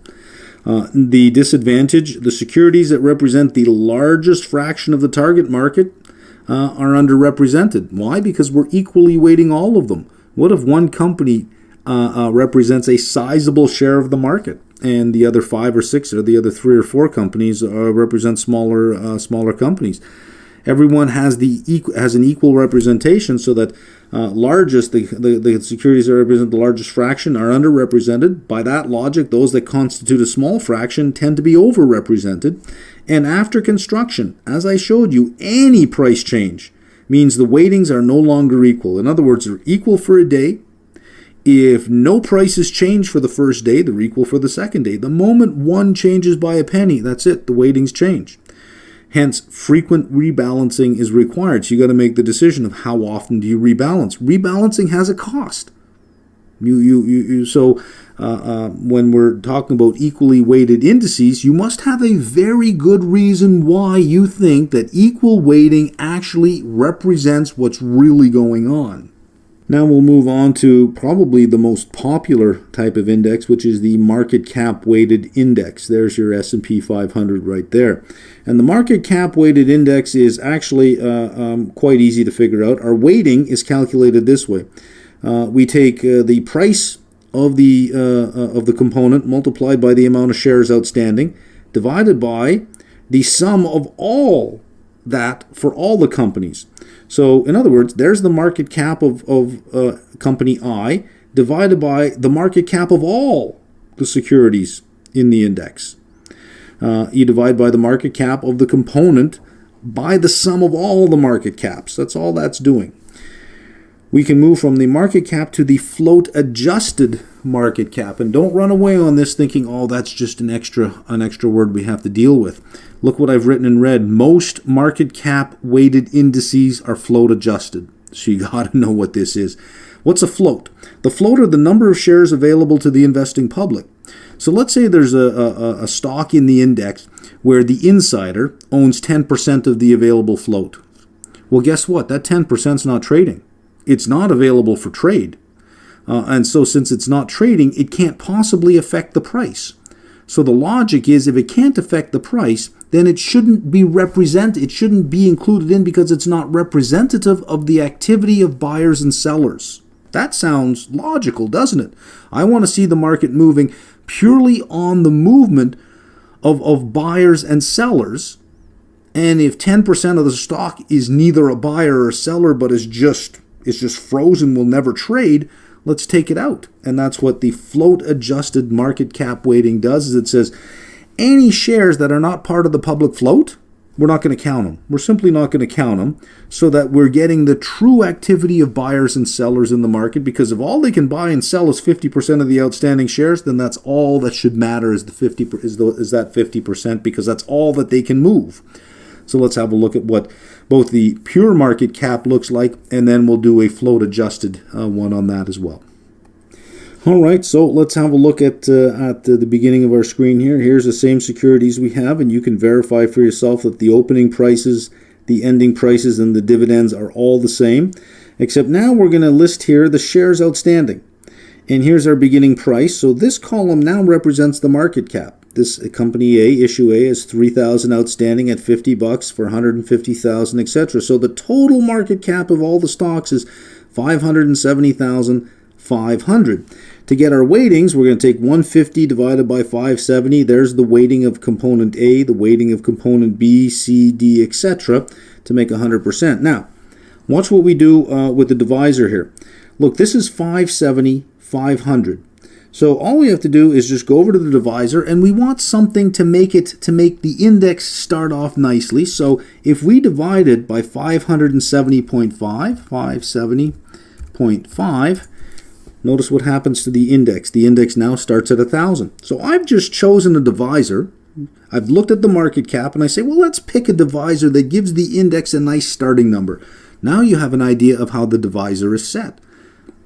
The disadvantage, the securities that represent the largest fraction of the target market are underrepresented. Why? Because we're equally weighting all of them. What if one company represents a sizable share of the market, and the other 5 or 6 or the other 3 or 4 companies represent smaller companies? Everyone has an equal representation, so that the securities that represent the largest fraction are underrepresented. By that logic, those that constitute a small fraction tend to be overrepresented. And after construction, as I showed you, any price change means the weightings are no longer equal. In other words, they're equal for a day. If no prices change for the first day, they're equal for the second day. The moment one changes by a penny, that's it, the weightings change. Hence, frequent rebalancing is required. So you got to make the decision of how often do you rebalance. Rebalancing has a cost. So when we're talking about equally weighted indices, you must have a very good reason why you think that equal weighting actually represents what's really going on. Now we'll move on to probably the most popular type of index, which is the market cap weighted index. There's your S&P 500 right there. And the market cap weighted index is actually quite easy to figure out. Our weighting is calculated this way. We take the price of the component multiplied by the amount of shares outstanding, divided by the sum of all that for all the companies. So, in other words, there's the market cap of company I divided by the market cap of all the securities in the index. You divide by the market cap of the component by the sum of all the market caps. That's all that's doing. we can move from the market cap to the float adjusted market cap. And don't run away on this thinking, oh, that's just an extra word we have to deal with. Look what I've written in red. Most market cap weighted indices are float adjusted. So you got to know what this is. What's a float? The float are the number of shares available to the investing public. So let's say there's a stock in the index where the insider owns 10% of the available float. Well, guess what? That 10% is not trading. It's not available for trade. And so since it's not trading, it can't possibly affect the price. So the logic is if it can't affect the price, then it shouldn't be it shouldn't be included in because it's not representative of the activity of buyers and sellers. That sounds logical, doesn't it? I want to see the market moving purely on the movement of buyers and sellers. And if 10% of the stock is neither a buyer or a seller, but is just frozen, will never trade, let's take it out. And that's what the float adjusted market cap weighting does, is it says any shares that are not part of the public float, we're not going to count them. We're simply not going to count them so that we're getting the true activity of buyers and sellers in the market, because if all they can buy and sell is 50% of the outstanding shares, then that's all that should matter is that 50%, because that's all that they can move. So let's have a look at what both the pure market cap looks like, and then we'll do a float adjusted one on that as well. All right, so let's have a look at the beginning of our screen here. Here's the same securities we have, and you can verify for yourself that the opening prices, the ending prices, and the dividends are all the same, except now we're going to list here the shares outstanding. And here's our beginning price. So this column now represents the market cap. This company A, issue A, has 3,000 outstanding at $50 for 150,000, etc. So the total market cap of all the stocks is 570,500. To get our weightings, we're going to take 150 divided by 570. There's the weighting of component A, the weighting of component B, C, D, etc. to make 100%. Now, watch what we do with the divisor here. Look, this is 570, 500. So all we have to do is just go over to the divisor, and we want something to make the index start off nicely. So if we divide it by 570.5, notice what happens to the index. The index now starts at 1,000. So I've just chosen a divisor. I've looked at the market cap, and I say, well, let's pick a divisor that gives the index a nice starting number. Now you have an idea of how the divisor is set.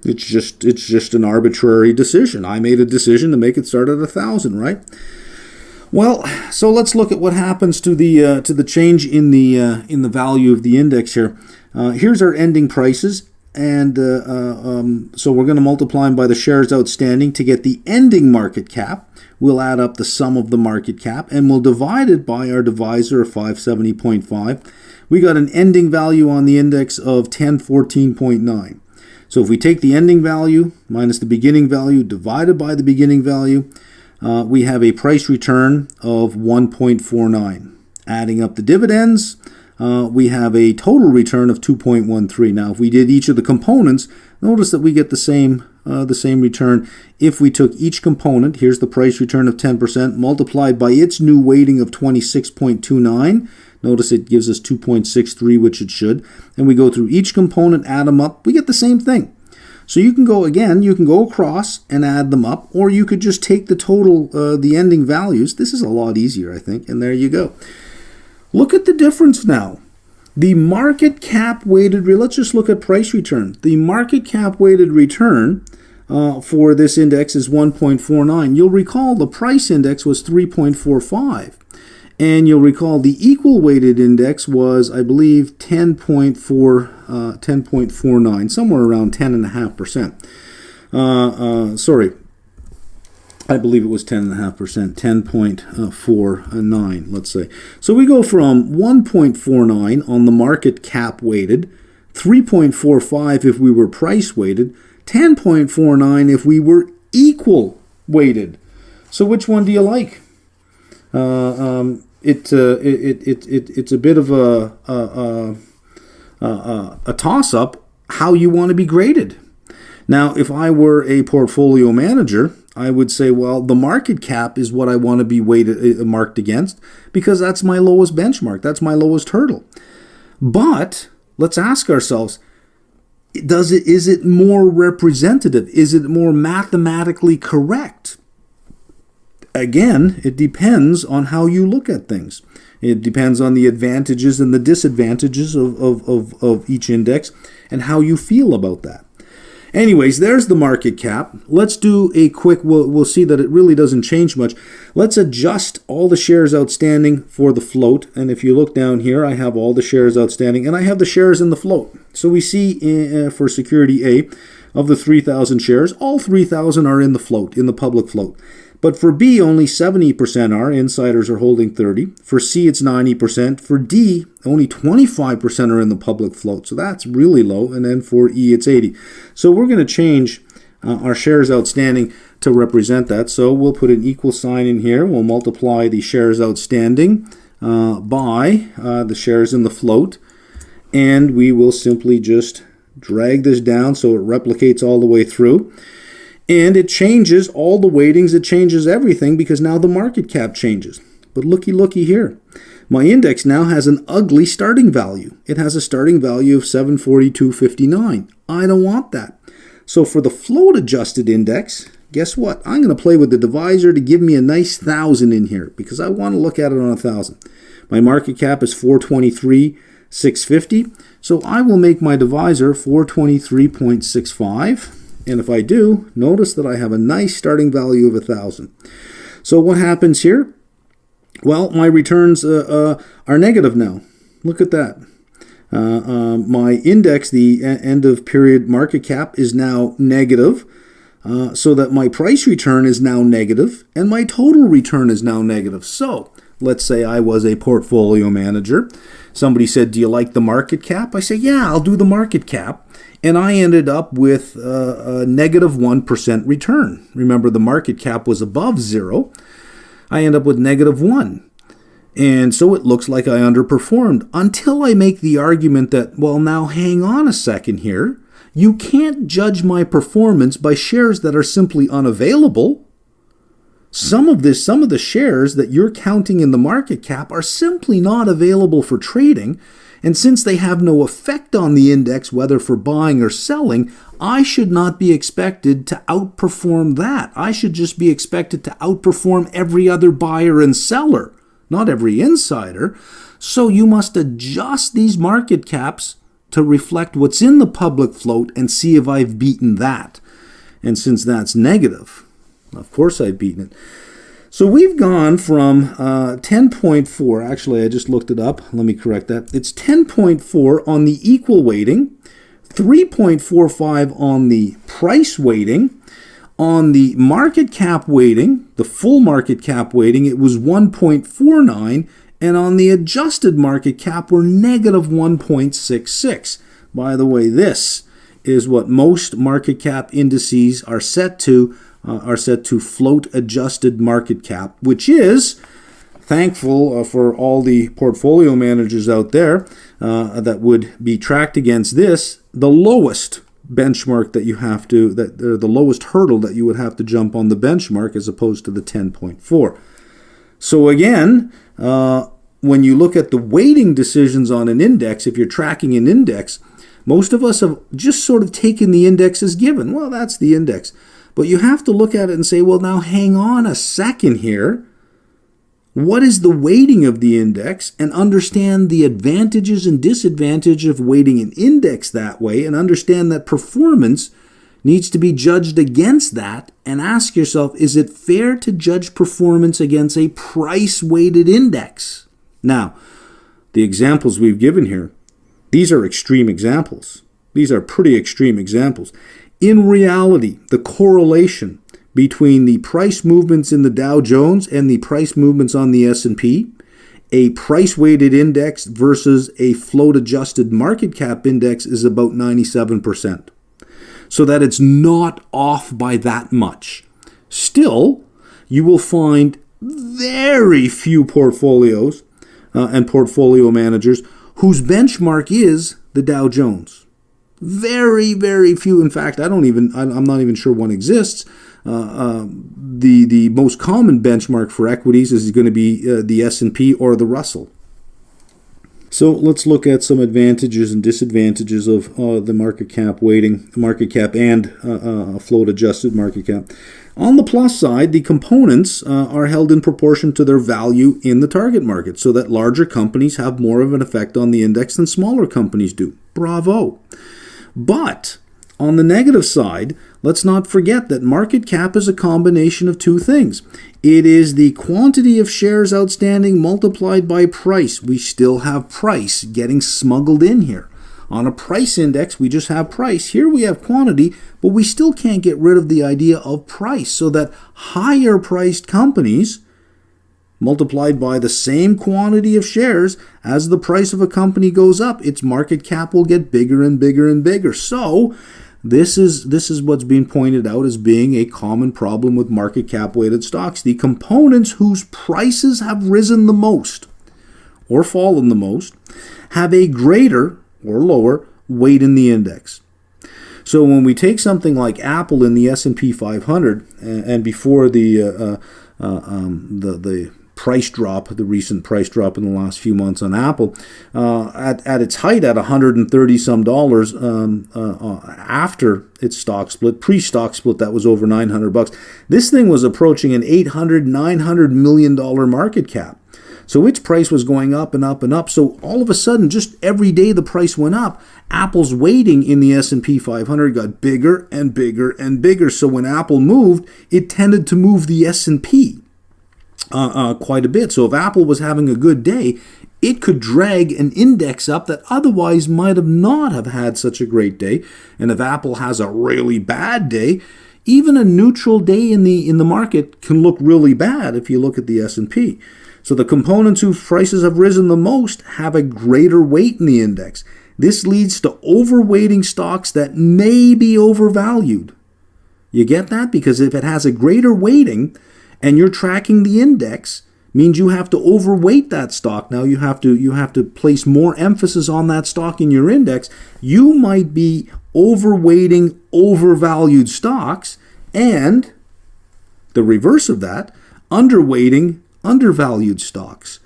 It's just an arbitrary decision. I made a decision to make it start at 1,000, right? Well, so let's look at what happens to the change in the value of the index here. Here's our ending prices, and so we're going to multiply them by the shares outstanding to get the ending market cap. We'll add up the sum of the market cap, and we'll divide it by our divisor of 570.5. We got an ending value on the index of 1014.9. So if we take the ending value minus the beginning value divided by the beginning value, we have a price return of 1.49. Adding up the dividends, we have a total return of 2.13. Now, if we did each of the components, notice that we get the same return. If we took each component, here's the price return of 10%, multiplied by its new weighting of 26.29. Notice it gives us 2.63, which it should. And we go through each component, add them up, we get the same thing. So you can go across and add them up, or you could just take the total, the ending values. This is a lot easier, I think, and there you go. Look at the difference now. The market cap weighted, let's just look at price return. The market cap weighted return for this index is 1.49. You'll recall the price index was 3.45. And you'll recall the equal weighted index was, I believe, 10.49, somewhere around 10.5%. Sorry, I believe it was 10.5%, 10.49, let's say. So we go from 1.49 on the market cap weighted, 3.45 if we were price weighted, 10.49 if we were equal weighted. So which one do you like? It's a bit of a toss-up how you want to be graded. Now, if I were a portfolio manager, I would say, well, the market cap is what I want to be marked against because that's my lowest benchmark. That's my lowest hurdle. But let's ask ourselves, Is it more representative? Is it more mathematically correct? Again, it depends on how you look at things. It depends on the advantages and the disadvantages of each index and how you feel about that. Anyways, there's the market cap. Let's do a quick, we'll see that it really doesn't change much. Let's adjust all the shares outstanding for the float. And if you look down here, I have all the shares outstanding and I have the shares in the float. So we see for security A, of the 3,000 shares, all 3,000 are in the float, in the public float. But for B, only 70% are. Insiders are holding 30. For C, it's 90%. For D, only 25% are in the public float. So that's really low. And then for E, it's 80. So we're going to change our shares outstanding to represent that. So we'll put an equal sign in here. We'll multiply the shares outstanding by the shares in the float. And we will simply just drag this down so it replicates all the way through. And it changes all the weightings, it changes everything because now the market cap changes. But looky here. My index now has an ugly starting value. It has a starting value of 742.59. I don't want that. So for the float adjusted index, guess what? I'm going to play with the divisor to give me a nice 1,000 in here because I want to look at it on 1,000. My market cap is 423.650. So I will make my divisor 423.65. And if I do, notice that I have a nice starting value of 1,000. So what happens here? Well, my returns are negative now. Look at that. My index, the end of period market cap, is now negative. So that my price return is now negative and my total return is now negative. So let's say I was a portfolio manager. Somebody said, do you like the market cap? I say, yeah, I'll do the market cap. And I ended up with a negative 1% return. Remember, the market cap was above 0. I end up with negative 1. And so it looks like I underperformed until I make the argument that, well, now hang on a second here. You can't judge my performance by shares that are simply unavailable. Some of the shares that you're counting in the market cap are simply not available for trading. And since they have no effect on the index, whether for buying or selling, I should not be expected to outperform that. I should just be expected to outperform every other buyer and seller, not every insider. So you must adjust these market caps to reflect what's in the public float and see if I've beaten that. And since that's negative, of course I've beaten it. So we've gone from 10.4, actually I just looked it up, let me correct that. It's 10.4 on the equal weighting, 3.45 on the price weighting. On the market cap weighting, the full market cap weighting, it was 1.49, and on the adjusted market cap, we're negative 1.66. By the way, this is what most market cap indices are set to float adjusted market cap, which is thankful for all the portfolio managers out there that would be tracked against this, the lowest benchmark that you have to, the lowest hurdle that you would have to jump on the benchmark as opposed to the 10.4. So again, when you look at the weighting decisions on an index, if you're tracking an index, most of us have just sort of taken the index as given. Well, that's the index. But you have to look at it and say, well, now hang on a second here. What is the weighting of the index? And understand the advantages and disadvantages of weighting an index that way, and understand that performance needs to be judged against that, and ask yourself, is it fair to judge performance against a price-weighted index? Now, the examples we've given here, these are extreme examples. These are pretty extreme examples. In reality, the correlation between the price movements in the Dow Jones and the price movements on the S&P, a price-weighted index versus a float-adjusted market cap index is about 97%. So that it's not off by that much. Still, you will find very few portfolios and portfolio managers whose benchmark is the Dow Jones. Very, very few. In fact, I'm not even sure one exists. The most common benchmark for equities is going to be the S&P or the Russell. So let's look at some advantages and disadvantages of the market cap weighting, market cap and float adjusted market cap. On the plus side, the components are held in proportion to their value in the target market, so that larger companies have more of an effect on the index than smaller companies do. Bravo. But on the negative side, let's not forget that market cap is a combination of two things. It is the quantity of shares outstanding multiplied by price. We still have price getting smuggled in here. On a price index, we just have price. Here we have quantity, but we still can't get rid of the idea of price, so that higher priced companies multiplied by the same quantity of shares, as the price of a company goes up, its market cap will get bigger and bigger and bigger. So this is what's being pointed out as being a common problem with market cap weighted stocks. The components whose prices have risen the most or fallen the most have a greater or lower weight in the index. So when we take something like Apple in the S&P 500, and before the price drop, the recent price drop in the last few months on Apple, at its height at $130 some after its stock split, pre-stock split, that was over $900. This thing was approaching an $800-900 million market cap. So its price was going up and up and up. So all of a sudden, just every day the price went up, Apple's weighting in the S&P 500 got bigger and bigger and bigger. So when Apple moved, it tended to move the S&P quite a bit. So if Apple was having a good day, it could drag an index up that otherwise might have not have had such a great day. And if Apple has a really bad day, even a neutral day in the market can look really bad if you look at the S&P. So the components whose prices have risen the most have a greater weight in the index. This leads to overweighting stocks that may be overvalued. You get that? Because if it has a greater weighting and you're tracking the index, means you have to overweight that stock. Now you have to place more emphasis on that stock in your index. You might be overweighting overvalued stocks, and the reverse of that, underweighting undervalued stocks.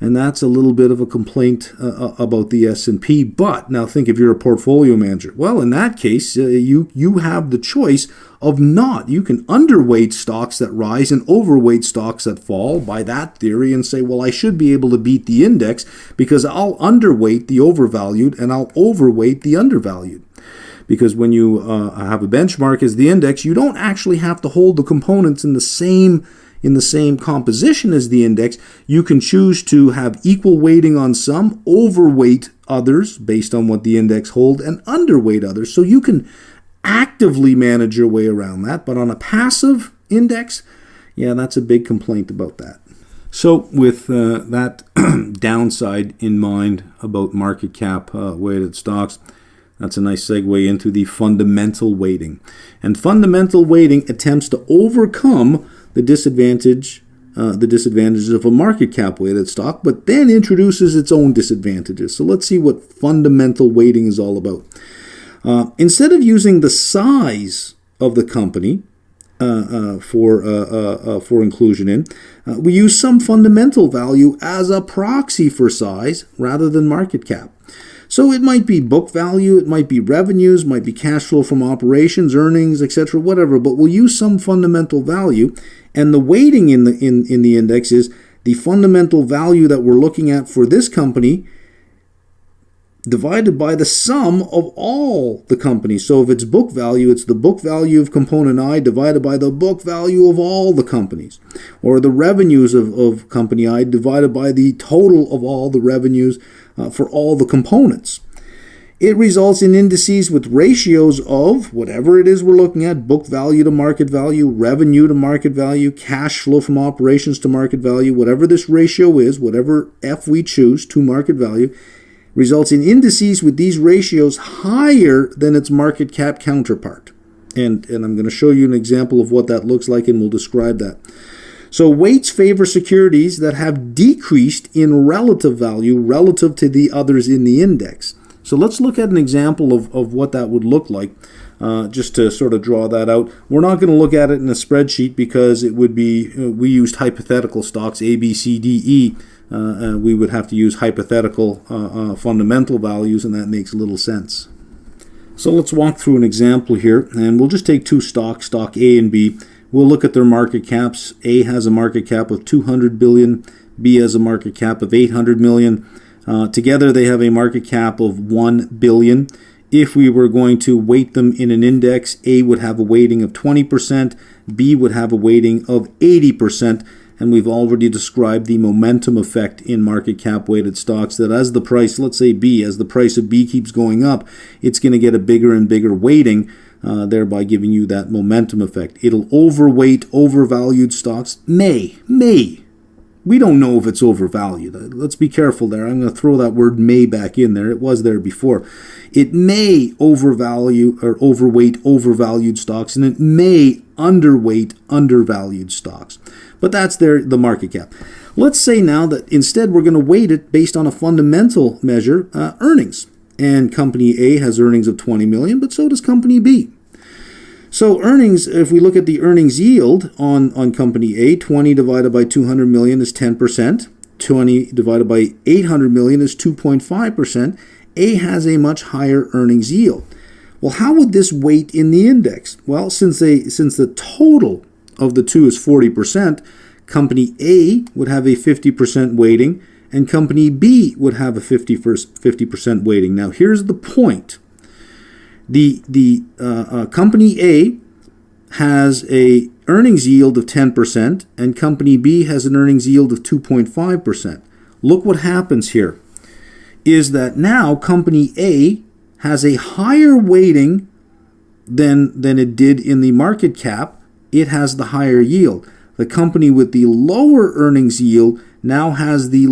And that's a little bit of a complaint about the S&P. But now think, if you're a portfolio manager, well, in that case, you have the choice of not. You can underweight stocks that rise and overweight stocks that fall by that theory and say, well, I should be able to beat the index because I'll underweight the overvalued and I'll overweight the undervalued. Because when you have a benchmark as the index, you don't actually have to hold the components in the same composition as the index. You can choose to have equal weighting on some, overweight others based on what the index hold, and underweight others. So you can actively manage your way around that. But on a passive index, yeah, that's a big complaint about that. So with that downside in mind about market cap weighted stocks, that's a nice segue into the fundamental weighting. And fundamental weighting attempts to overcome the disadvantages of a market cap weighted stock, but then introduces its own disadvantages. So let's see what fundamental weighting is all about. Instead of using the size of the company for inclusion in, we use some fundamental value as a proxy for size rather than market cap. So it might be book value, it might be revenues, might be cash flow from operations, earnings, etc., whatever, but we'll use some fundamental value, and the weighting in the index is the fundamental value that we're looking at for this company divided by the sum of all the companies. So if it's book value, it's the book value of component I divided by the book value of all the companies. Or the revenues of company I divided by the total of all the revenues for all the components. It results in indices with ratios of whatever it is we're looking at: book value to market value, revenue to market value, cash flow from operations to market value. Whatever this ratio is, whatever F we choose to market value, results in indices with these ratios higher than its market cap counterpart. And I'm going to show you an example of what that looks like, and we'll describe that. So weights favor securities that have decreased in relative value relative to the others in the index. So let's look at an example of what that would look like. just to sort of draw that out. We're not going to look at it in a spreadsheet because it would be, we used hypothetical stocks, A, B, C, D, E. We would have to use hypothetical fundamental values, and that makes little sense. So let's walk through an example here, and we'll just take two stocks, stock A and B. We'll look at their market caps. A has a market cap of 200 billion. B has a market cap of 800 million. Together they have a market cap of 1 billion. If we were going to weight them in an index, A would have a weighting of 20%, B would have a weighting of 80%, and we've already described the momentum effect in market cap weighted stocks, that as the price, let's say B, as the price of B keeps going up, it's going to get a bigger and bigger weighting, thereby giving you that momentum effect. It'll overweight overvalued stocks. May. We don't know if it's overvalued. Let's be careful there. I'm going to throw that word may back in there. It was there before. It may overvalue or overweight overvalued stocks, and it may underweight undervalued stocks. But that's the market cap. Let's say now that instead we're going to weight it based on a fundamental measure, earnings. And company A has earnings of 20 million, but so does company B. So earnings, if we look at the earnings yield on company A, 20 divided by 200 million is 10%. 20 divided by 800 million is 2.5%. A has a much higher earnings yield. Well, how would this weight in the index? Well, since the total of the two is 40%, company A would have a 50% weighting, and company B would have a 50% weighting. Now, here's the point. The company A has a earnings yield of 10%, and company B has an earnings yield of 2.5%. Look what happens here, is that now company A has a higher weighting than it did in the market cap. It has the higher yield. The company with the lower earnings yield now has a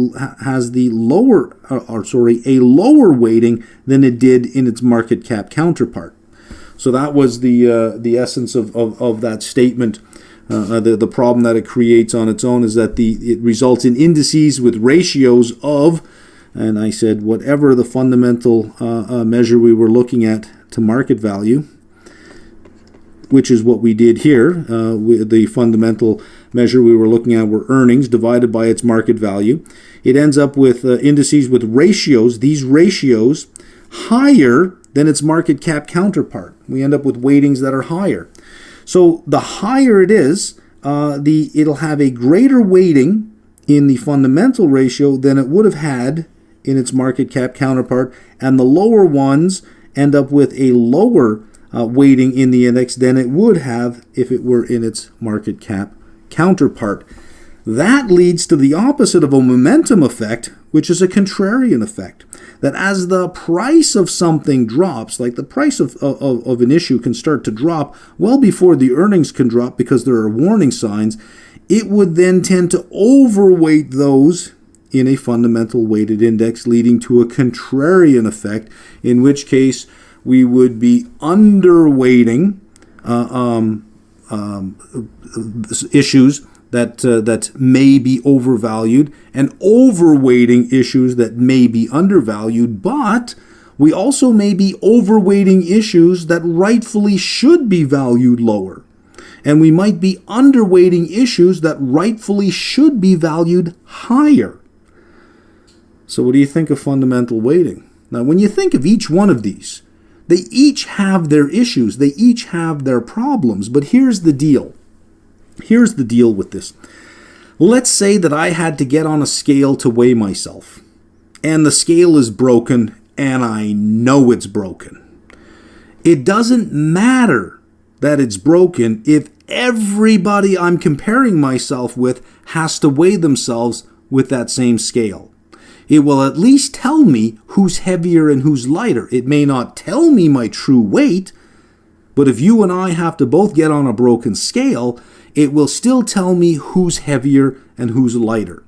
lower weighting than it did in its market cap counterpart. So that was the essence of that statement. The problem that it creates on its own is that it results in indices with ratios of, and I said whatever the fundamental measure we were looking at to market value, which is what we did here. The fundamental measure we were looking at were earnings divided by its market value. It ends up with indices with ratios, these ratios higher than its market cap counterpart. We end up with weightings that are higher. So the higher it is, it'll have a greater weighting in the fundamental ratio than it would have had in its market cap counterpart, and the lower ones end up with a lower weighting in the index than it would have if it were in its market cap counterpart. That leads to the opposite of a momentum effect, which is a contrarian effect. That as the price of something drops, like the price of an issue can start to drop well before the earnings can drop because there are warning signs, it would then tend to overweight those in a fundamental weighted index, leading to a contrarian effect, in which case we would be underweighting issues that may be overvalued and overweighting issues that may be undervalued, but we also may be overweighting issues that rightfully should be valued lower. And we might be underweighting issues that rightfully should be valued higher. So what do you think of fundamental weighting? Now, when you think of each one of these, they each have their issues, they each have their problems, but here's the deal. Here's the deal with this. Let's say that I had to get on a scale to weigh myself, and the scale is broken, and I know it's broken. It doesn't matter that it's broken if everybody I'm comparing myself with has to weigh themselves with that same scale. It will at least tell me who's heavier and who's lighter. It may not tell me my true weight, but if you and I have to both get on a broken scale, it will still tell me who's heavier and who's lighter.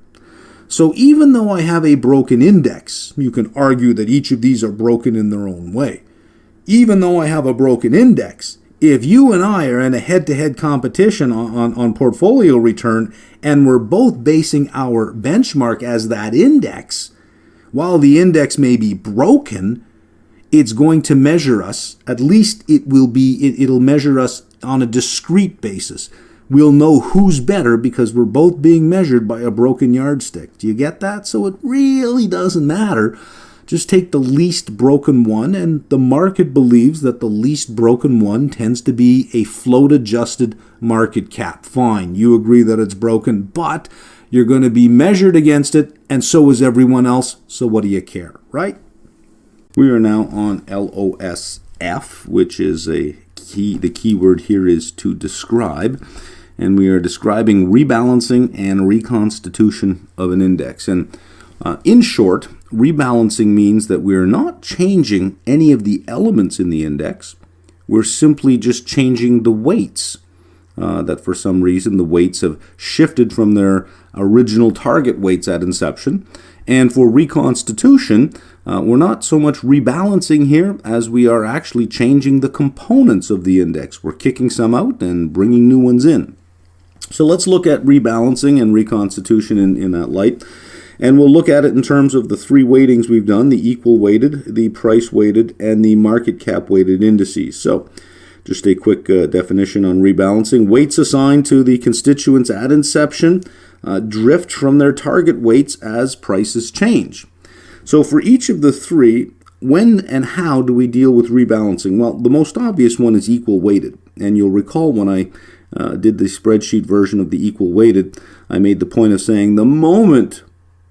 So even though I have a broken index, you can argue that each of these are broken in their own way. Even though I have a broken index, if you and I are in a head-to-head competition on portfolio return, and we're both basing our benchmark as that index, while the index may be broken, it's going to measure us. At least it'll measure us on a discrete basis. We'll know who's better because we're both being measured by a broken yardstick. Do you get that? So it really doesn't matter. Just take the least broken one, and the market believes that the least broken one tends to be a float-adjusted market cap. Fine, you agree that it's broken, but you're going to be measured against it, and so is everyone else, so what do you care, right? We are now on LOSF, which is the keyword here is to describe, and we are describing rebalancing and reconstitution of an index. And in short, rebalancing means that we're not changing any of the elements in the index. We're simply just changing the weights. That for some reason the weights have shifted from their original target weights at inception. And for reconstitution, we're not so much rebalancing here as we are actually changing the components of the index. We're kicking some out and bringing new ones in. So let's look at rebalancing and reconstitution in that light. And we'll look at it in terms of the three weightings we've done, the equal weighted, the price weighted, and the market cap weighted indices. So just a quick definition on rebalancing. Weights assigned to the constituents at inception drift from their target weights as prices change. So for each of the three, when and how do we deal with rebalancing? Well, the most obvious one is equal weighted. And you'll recall when I did the spreadsheet version of the equal weighted, I made the point of saying the moment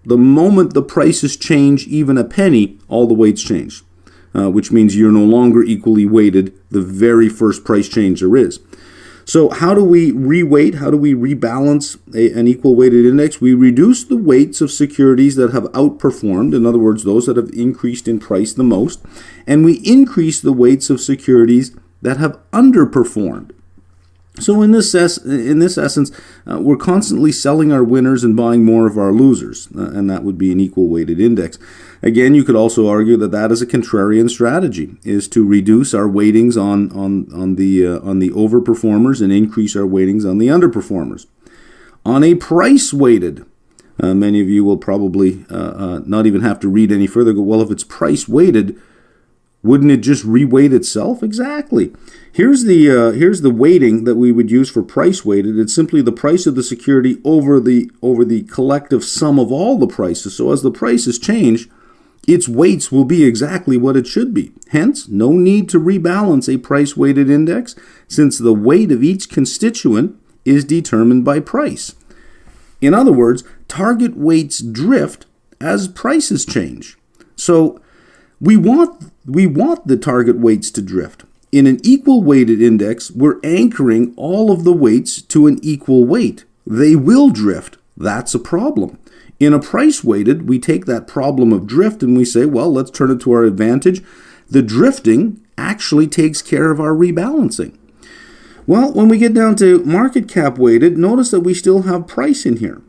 the prices change even a penny, all the weights change, which means you're no longer equally weighted the very first price change there is. So how do we reweight? How do we rebalance an equal weighted index? We reduce the weights of securities that have outperformed, in other words, those that have increased in price the most, and we increase the weights of securities that have underperformed. So in this essence, we're constantly selling our winners and buying more of our losers, and that would be an equal weighted index. Again, you could also argue that that is a contrarian strategy, is to reduce our weightings on the overperformers and increase our weightings on the underperformers. On a price weighted, many of you will probably not even have to read any further. Go, well, if it's price weighted, wouldn't it just reweight itself? Exactly. Here's the weighting that we would use for price weighted. It's simply the price of the security over the collective sum of all the prices. So as the prices change, its weights will be exactly what it should be. Hence, no need to rebalance a price weighted index, since the weight of each constituent is determined by price. In other words, target weights drift as prices change. So we want the target weights to drift. In an equal weighted index, we're anchoring all of the weights to an equal weight. They will drift. That's a problem. In a price weighted, we take that problem of drift and we say, well, let's turn it to our advantage. The drifting actually takes care of our rebalancing. Well, when we get down to market cap weighted, notice that we still have price in here.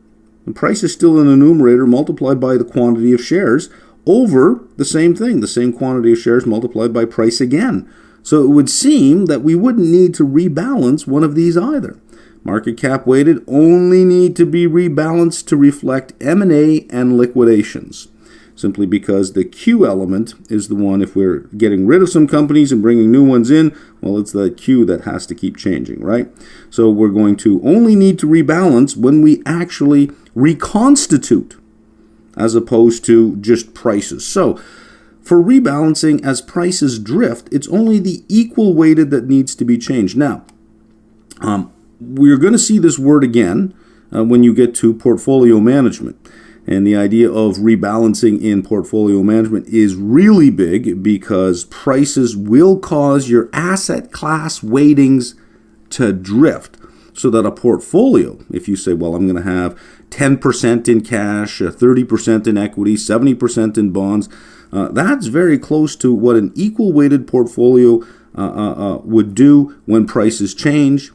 The price is still in the numerator multiplied by the quantity of shares over the same thing, the same quantity of shares multiplied by price again. So it would seem that we wouldn't need to rebalance one of these either. Market cap weighted only need to be rebalanced to reflect M&A and liquidations, simply because the Q element is the one, if we're getting rid of some companies and bringing new ones in, well, it's the Q that has to keep changing, right? So we're going to only need to rebalance when we actually reconstitute, as opposed to just prices. So for rebalancing, as prices drift, it's only the equal weighted that needs to be changed. Now, we're going to see this word again when you get to portfolio management. And the idea of rebalancing in portfolio management is really big because prices will cause your asset class weightings to drift. So that a portfolio, if you say, well, I'm going to have 10% in cash, 30% in equity, 70% in bonds, that's very close to what an equal weighted portfolio would do when prices change.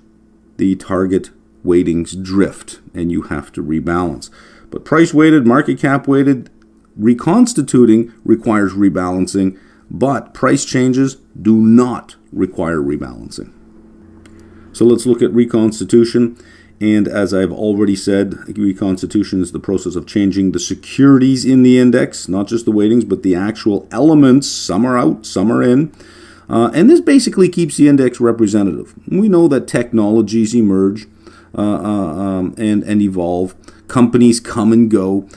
The target weightings drift and you have to rebalance. But price weighted, market cap weighted, reconstituting requires rebalancing, but price changes do not require rebalancing. So let's look at reconstitution. And as I've already said, reconstitution is the process of changing the securities in the index, not just the weightings, but the actual elements. Some are out, some are in. And this basically keeps the index representative. We know that technologies emerge and evolve. Companies come and go.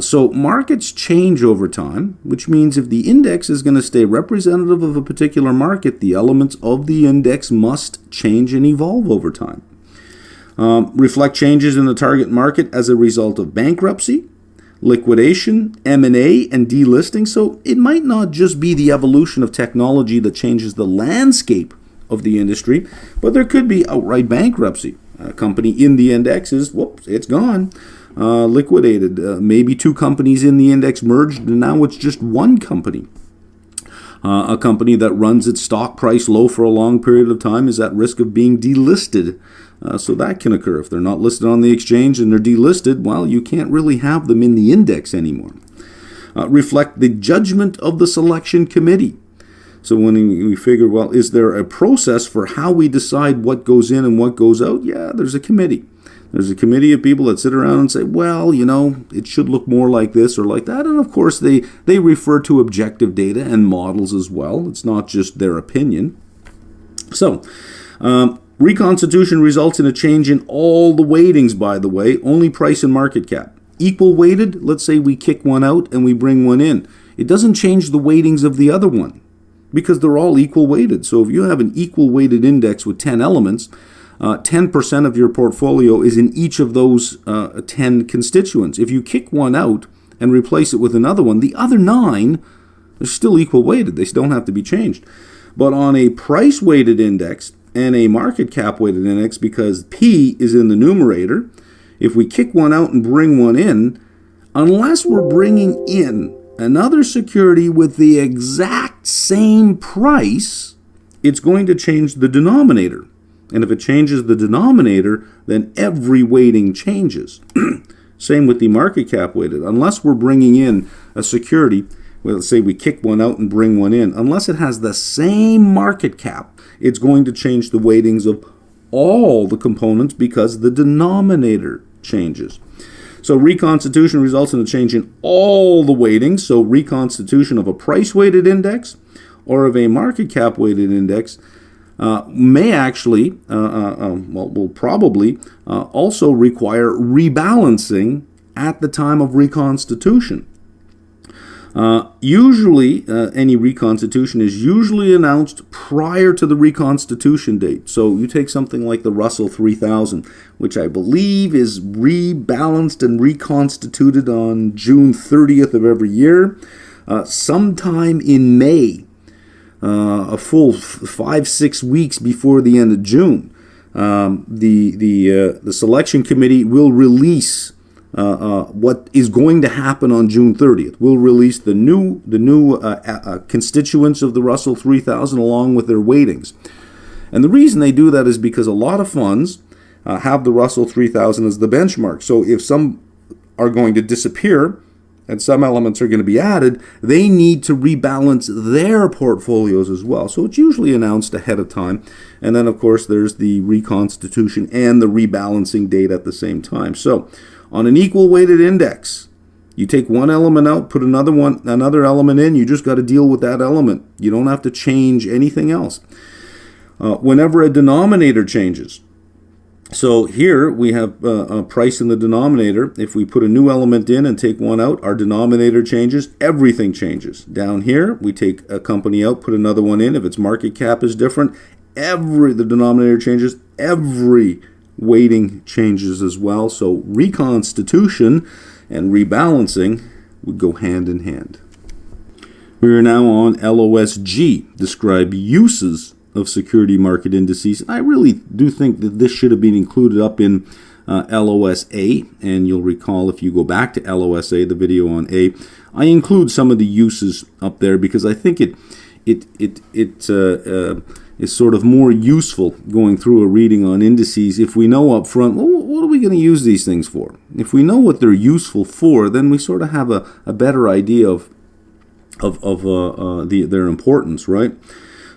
So markets change over time, which means if the index is going to stay representative of a particular market, the elements of the index must change and evolve over time. Reflect changes in the target market as a result of bankruptcy, liquidation, M&A, and delisting. So it might not just be the evolution of technology that changes the landscape of the industry, but there could be outright bankruptcy. A company in the index is, whoops, it's gone, liquidated. Maybe two companies in the index merged, and now it's just one company. A company that runs its stock price low for a long period of time is at risk of being delisted. So that can occur. If they're not listed on the exchange and they're delisted, well, you can't really have them in the index anymore. Reflect the judgment of the selection committee. So when we figure, well, is there a process for how we decide what goes in and what goes out? Yeah, there's a committee. There's a committee of people that sit around and say, well, you know, it should look more like this or like that. And of course, they refer to objective data and models as well. It's not just their opinion. So, reconstitution results in a change in all the weightings, by the way, only price and market cap. Equal weighted, let's say we kick one out and we bring one in. It doesn't change the weightings of the other one because they're all equal weighted. So if you have an equal weighted index with 10 elements, 10% of your portfolio is in each of those 10 constituents. If you kick one out and replace it with another one, the other 9 are still equal weighted. They don't have to be changed. But on a price weighted index and a market cap weighted index, because P is in the numerator, if we kick one out and bring one in, unless we're bringing in another security with the exact same price, it's going to change the denominator. And if it changes the denominator, then every weighting changes. Same with the market cap weighted. Unless we're bringing in a security, well, let's say we kick one out and bring one in, unless it has the same market cap, it's going to change the weightings of all the components because the denominator changes. So reconstitution results in a change in all the weightings. So reconstitution of a price-weighted index or of a market cap-weighted index may actually, will probably also require rebalancing at the time of reconstitution. Usually, any reconstitution is usually announced prior to the reconstitution date. So you take something like the Russell 3000, which I believe is rebalanced and reconstituted on June 30th of every year. Sometime in May, a full 5-6 weeks before the end of June, the selection committee will release what is going to happen on June 30th. We'll release the new constituents of the Russell 3000 along with their weightings. And the reason they do that is because a lot of funds have the Russell 3000 as the benchmark. So if some are going to disappear and some elements are going to be added, they need to rebalance their portfolios as well. So it's usually announced ahead of time. And then, of course, there's the reconstitution and the rebalancing date at the same time. So on an equal weighted index, you take one element out, put another element in, you just got to deal with that element. You don't have to change anything else. Whenever a denominator changes, so here we have a price in the denominator. If we put a new element in and take one out, our denominator changes, everything changes. Down here, we take a company out, put another one in. If its market cap is different, the denominator changes, every weighting changes as well. So reconstitution and rebalancing would go hand in hand. We are now on LOSG, describe uses of security market indices. I really do think that this should have been included up in LOSA, and you'll recall if you go back to LOSA, the video on A, I include some of the uses up there because I think it is sort of more useful going through a reading on indices if we know up front, well, what are we going to use these things for? If we know what they're useful for, then we sort of have a better idea of their importance, right?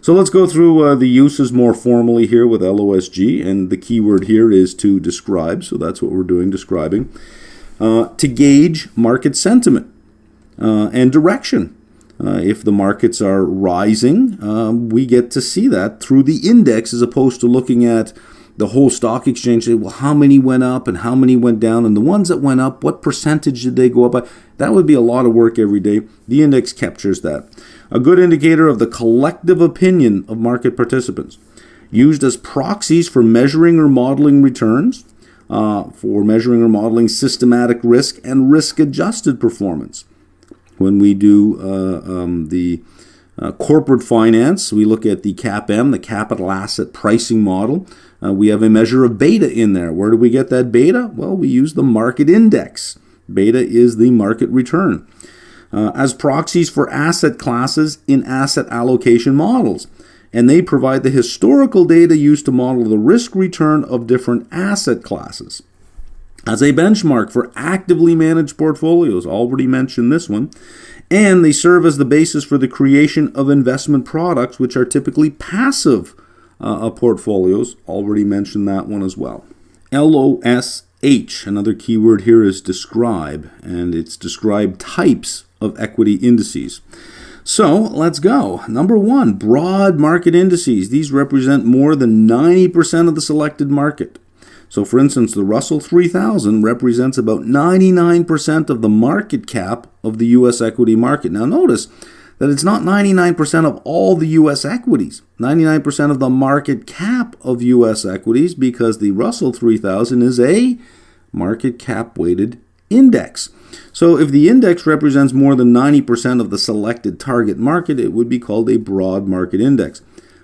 So let's go through the uses more formally here with LOSG, and the keyword here is to describe, so that's what we're doing, describing. To gauge market sentiment and direction. If the markets are rising, we get to see that through the index as opposed to looking at the whole stock exchange. Well, how many went up and how many went down? And the ones that went up, what percentage did they go up by? That would be a lot of work every day. The index captures that. A good indicator of the collective opinion of market participants. Used as proxies for measuring or modeling returns, for measuring or modeling systematic risk and risk-adjusted performance. When we do the corporate finance, we look at the CAPM, the capital asset pricing model. We have a measure of beta in there. Where do we get that beta? Well, we use the market index. Beta is the market return. As proxies for asset classes in asset allocation models. And they provide the historical data used to model the risk return of different asset classes. As a benchmark for actively managed portfolios, already mentioned this one, and they serve as the basis for the creation of investment products, which are typically passive portfolios, already mentioned that one as well. LOSH, another keyword here is describe, and it's describe types of equity indices. So let's go. Number one, broad market indices. These represent more than 90% of the selected market. So for instance, the Russell 3000 represents about 99% of the market cap of the U.S. equity market. Now notice that it's not 99% of all the U.S. equities, 99% of the market cap of U.S. equities, because the Russell 3000 is a market cap weighted index. So if the index represents more than 90% of the selected target market, it would be called a broad market index.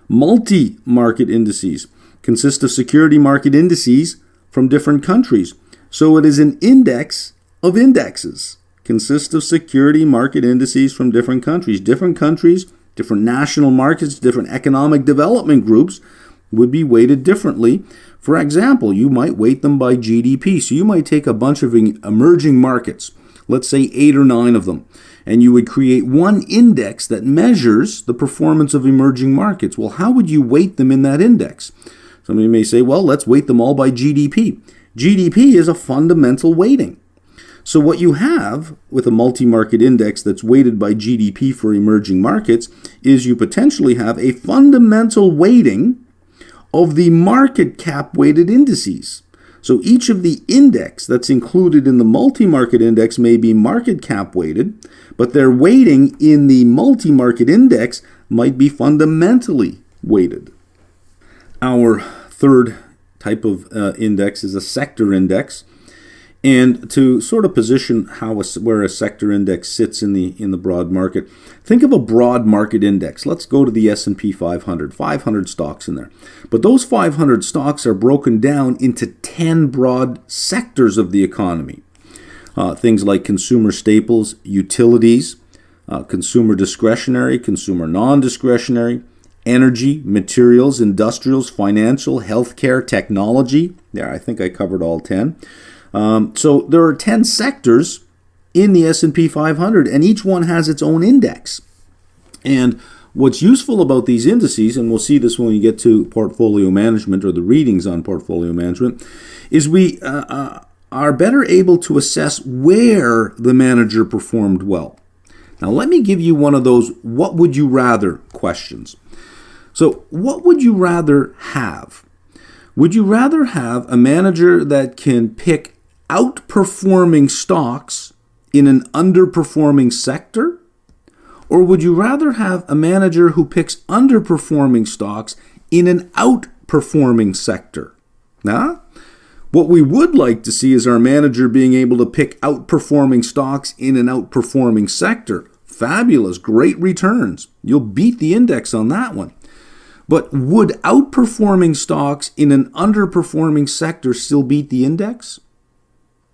Multi-market indices consist of security market indices from different countries. So it is an index of indexes. Consists of security market indices from different countries. Different countries, different national markets, different economic development groups would be weighted differently. For example, you might weight them by GDP. So you might take a bunch of emerging markets, let's say 8 or 9 of them, and you would create one index that measures the performance of emerging markets. Well, how would you weight them in that index? Somebody may say, well, let's weight them all by GDP. GDP is a fundamental weighting. So what you have with a multi-market index that's weighted by GDP for emerging markets is you potentially have a fundamental weighting of the market cap weighted indices. So each of the index that's included in the multi-market index may be market cap weighted, but their weighting in the multi-market index might be fundamentally weighted. Our third type of index is a sector index. And to sort of position where a sector index sits in the broad market, think of a broad market index. Let's go to the S&P 500, 500 stocks in there. But those 500 stocks are broken down into 10 broad sectors of the economy. Things like consumer staples, utilities, consumer discretionary, consumer non-discretionary, energy, materials, industrials, financial, healthcare, technology. Yeah, I think I covered all 10. So there are 10 sectors in the S&P 500, and each one has its own index. And what's useful about these indices, and we'll see this when we get to portfolio management or the readings on portfolio management, is we are better able to assess where the manager performed well. Now let me give you one of those what would you rather questions. So what would you rather have? Would you rather have a manager that can pick outperforming stocks in an underperforming sector? Or would you rather have a manager who picks underperforming stocks in an outperforming sector? Now, what we would like to see is our manager being able to pick outperforming stocks in an outperforming sector. Fabulous, great returns. You'll beat the index on that one. But would outperforming stocks in an underperforming sector still beat the index?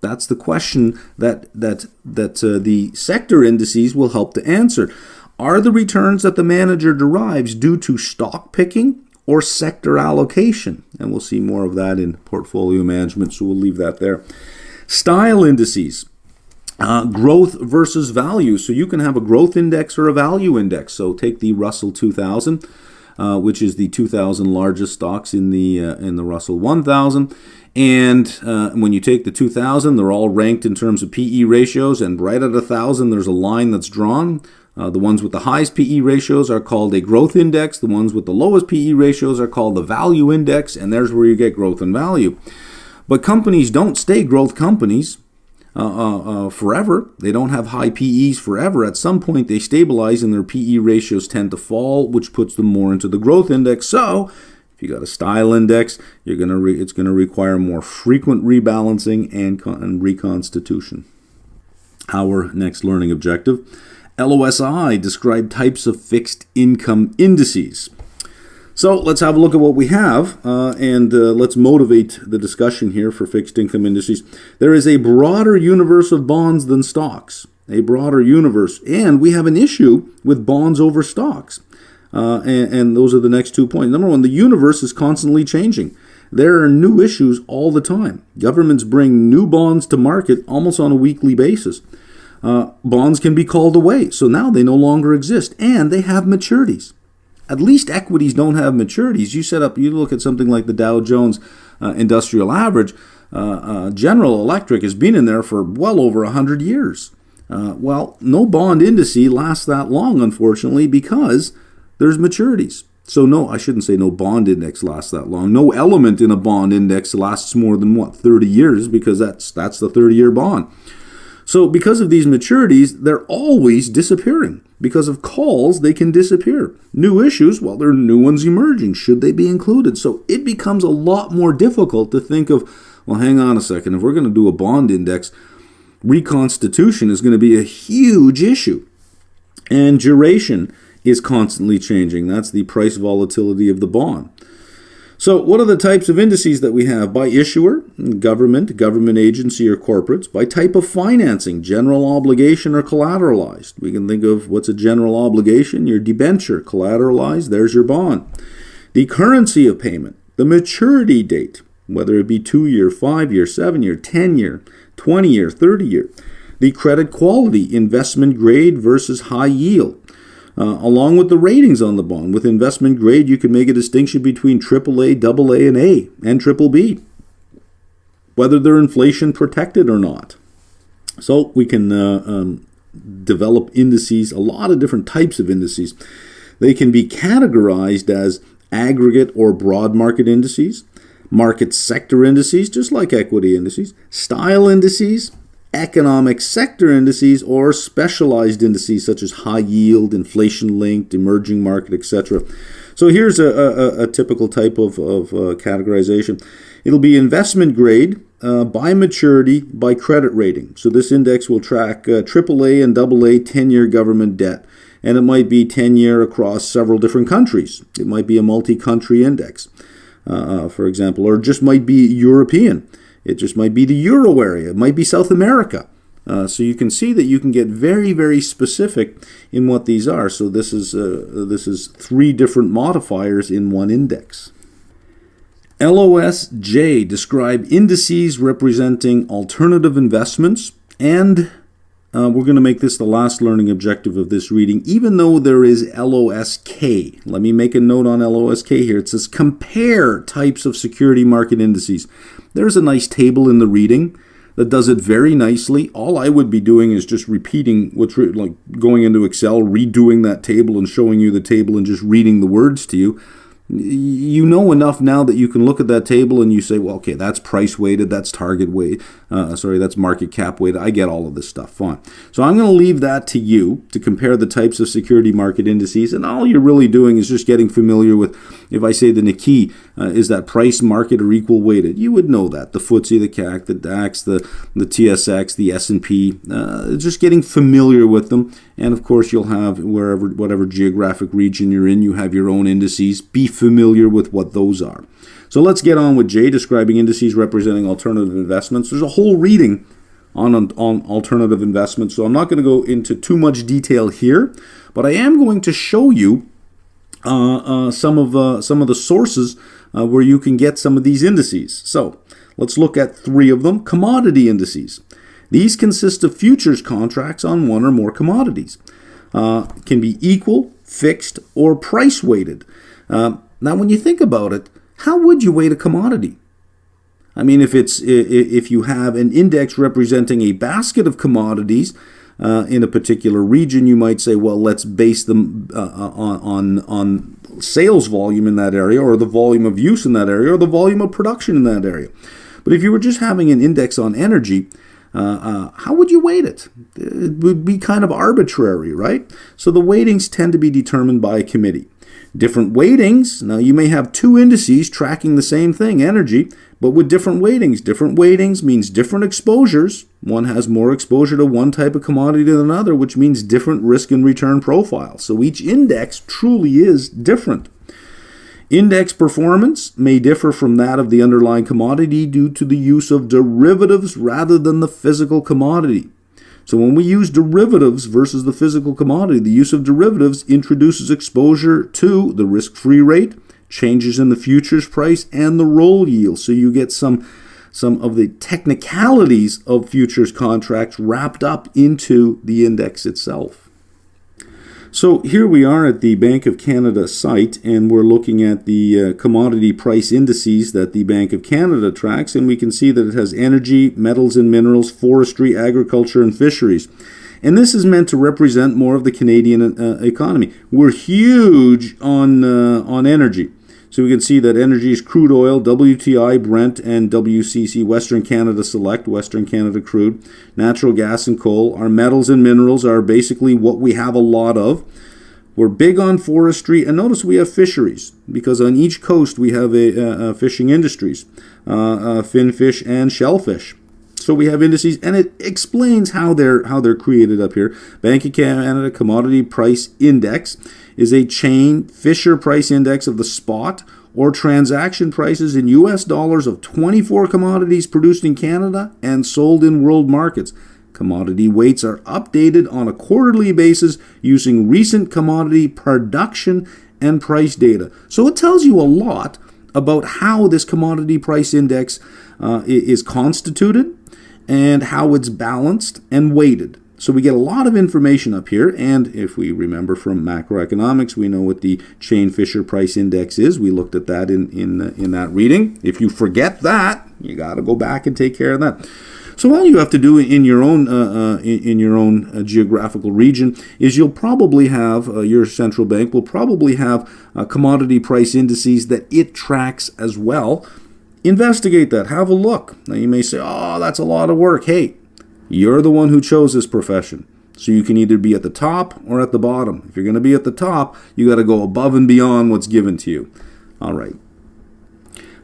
That's the question that the sector indices will help to answer. Are the returns that the manager derives due to stock picking or sector allocation? And we'll see more of that in portfolio management, so we'll leave that there. Style indices. Growth versus value. So you can have a growth index or a value index. So take the Russell 2000. which is the 2,000 largest stocks in the Russell 1000. And when you take the 2,000, they're all ranked in terms of PE ratios, and right at 1,000, there's a line that's drawn. The ones with the highest PE ratios are called a growth index. The ones with the lowest PE ratios are called the value index, and there's where you get growth and value. But companies don't stay growth companies forever. They don't have high PEs forever. At some point, they stabilize and their PE ratios tend to fall, which puts them more into the growth index. So if you got a style index, it's going to require more frequent rebalancing and reconstitution. Our next learning objective, LOSI, describe types of fixed income indices. So let's have a look at what we have, and let's motivate the discussion here for fixed income indices. There is a broader universe of bonds than stocks, a broader universe, and we have an issue with bonds over stocks. And those are the next 2 points. Number one, the universe is constantly changing. There are new issues all the time. Governments bring new bonds to market almost on a weekly basis. Bonds can be called away, so now they no longer exist, and they have maturities. At least equities don't have maturities. You look at something like the Dow Jones Industrial Average. General Electric has been in there for well over 100 years. Well, no bond index lasts that long, unfortunately, because there's maturities. So no, I shouldn't say no bond index lasts that long. No element in a bond index lasts more than 30 years, because that's the 30-year bond. So because of these maturities, they're always disappearing. Because of calls, they can disappear. New issues, well, there are new ones emerging. Should they be included? So it becomes a lot more difficult to think of, well, hang on a second. If we're going to do a bond index, reconstitution is going to be a huge issue. And duration is constantly changing. That's the price volatility of the bond. So what are the types of indices that we have? By issuer, government agency, or corporates. By type of financing, general obligation or collateralized. We can think of what's a general obligation, your debenture, collateralized, there's your bond. The currency of payment, the maturity date, whether it be 2-year, 5-year, 7-year, 10-year, 20-year, 30-year. The credit quality, investment grade versus high yield. Along with the ratings on the bond. With investment grade, you can make a distinction between AAA, AA, and A, and BBB, whether they're inflation protected or not. So we can develop indices, a lot of different types of indices. They can be categorized as aggregate or broad market indices, market sector indices, just like equity indices, style indices, economic sector indices, or specialized indices such as high yield, inflation linked, emerging market, etc. So here's a typical type of categorization. It'll be investment grade, by maturity, by credit rating. So this index will track AAA and AA 10-year government debt, and it might be 10-year across several different countries. It might be a multi-country index, for example, or it just might be European. It just might be the Euro area. It might be South America. So you can see that you can get very, very specific in what these are. So this is 3 different modifiers in one index. LOSJ describe indices representing alternative investments, and we're going to make this the last learning objective of this reading, even though there is LOSK. Let me make a note on LOSK here. It says compare types of security market indices. There's a nice table in the reading that does it very nicely. All I would be doing is just repeating like going into Excel, redoing that table and showing you the table and just reading the words to you. You know enough now that you can look at that table and you say, well, okay, that's price weighted, that's target weight, that's market cap weighted. I get all of this stuff, fine. So I'm going to leave that to you to compare the types of security market indices, and all you're really doing is just getting familiar with, if I say the Nikkei, is that price, market, or equal weighted? You would know that. The FTSE, the CAC, the DAX, the TSX, the S&P, just getting familiar with them. And of course, you'll have whatever geographic region you're in, you have your own indices. Be familiar with what those are. So let's get on with J, describing indices representing alternative investments. There's a whole reading on alternative investments, so I'm not going to go into too much detail here, but I am going to show you some of the sources where you can get some of these indices. So let's look at 3 of them. Commodity indices. These consist of futures contracts on one or more commodities. Can be equal, fixed, or price-weighted. Now, when you think about it, how would you weight a commodity? I mean, if you have an index representing a basket of commodities in a particular region, you might say, well, let's base them on sales volume in that area, or the volume of use in that area, or the volume of production in that area. But if you were just having an index on energy, how would you weight it? It would be kind of arbitrary, right? So the weightings tend to be determined by a committee. Different weightings, now you may have two indices tracking the same thing, energy, but with different weightings. Different weightings means different exposures. One has more exposure to one type of commodity than another, which means different risk and return profiles. So each index truly is different. Index performance may differ from that of the underlying commodity due to the use of derivatives rather than the physical commodity. So when we use derivatives versus the physical commodity, the use of derivatives introduces exposure to the risk-free rate, changes in the futures price, and the roll yield. So you get some of the technicalities of futures contracts wrapped up into the index itself. So here we are at the Bank of Canada site, and we're looking at the commodity price indices that the Bank of Canada tracks, and we can see that it has energy, metals and minerals, forestry, agriculture, and fisheries. And this is meant to represent more of the Canadian economy. We're huge on energy. So we can see that energy is crude oil, WTI, Brent, and WCC, Western Canada Select, Western Canada Crude, natural gas and coal. Our metals and minerals are basically what we have a lot of. We're big on forestry, and notice we have fisheries, because on each coast we have fishing industries, finfish and shellfish. So we have indices, and it explains how they're created up here. Bank of Canada Commodity Price Index is a chain Fisher price index of the spot or transaction prices in U.S. dollars of 24 commodities produced in Canada and sold in world markets. Commodity weights are updated on a quarterly basis using recent commodity production and price data. So it tells you a lot about how this commodity price index is constituted and how it's balanced and weighted. So we get a lot of information up here, and if we remember from macroeconomics, we know what the chain Fisher price index is. We looked at that in that reading. If you forget that, you got to go back and take care of that. So all you have to do in your own geographical region is you'll probably have your central bank will probably have commodity price indices that it tracks as well. Investigate that. Have a look. Now you may say, "Oh, that's a lot of work." Hey, you're the one who chose this profession. So you can either be at the top or at the bottom. If you're going to be at the top, you got to go above and beyond what's given to you. All right.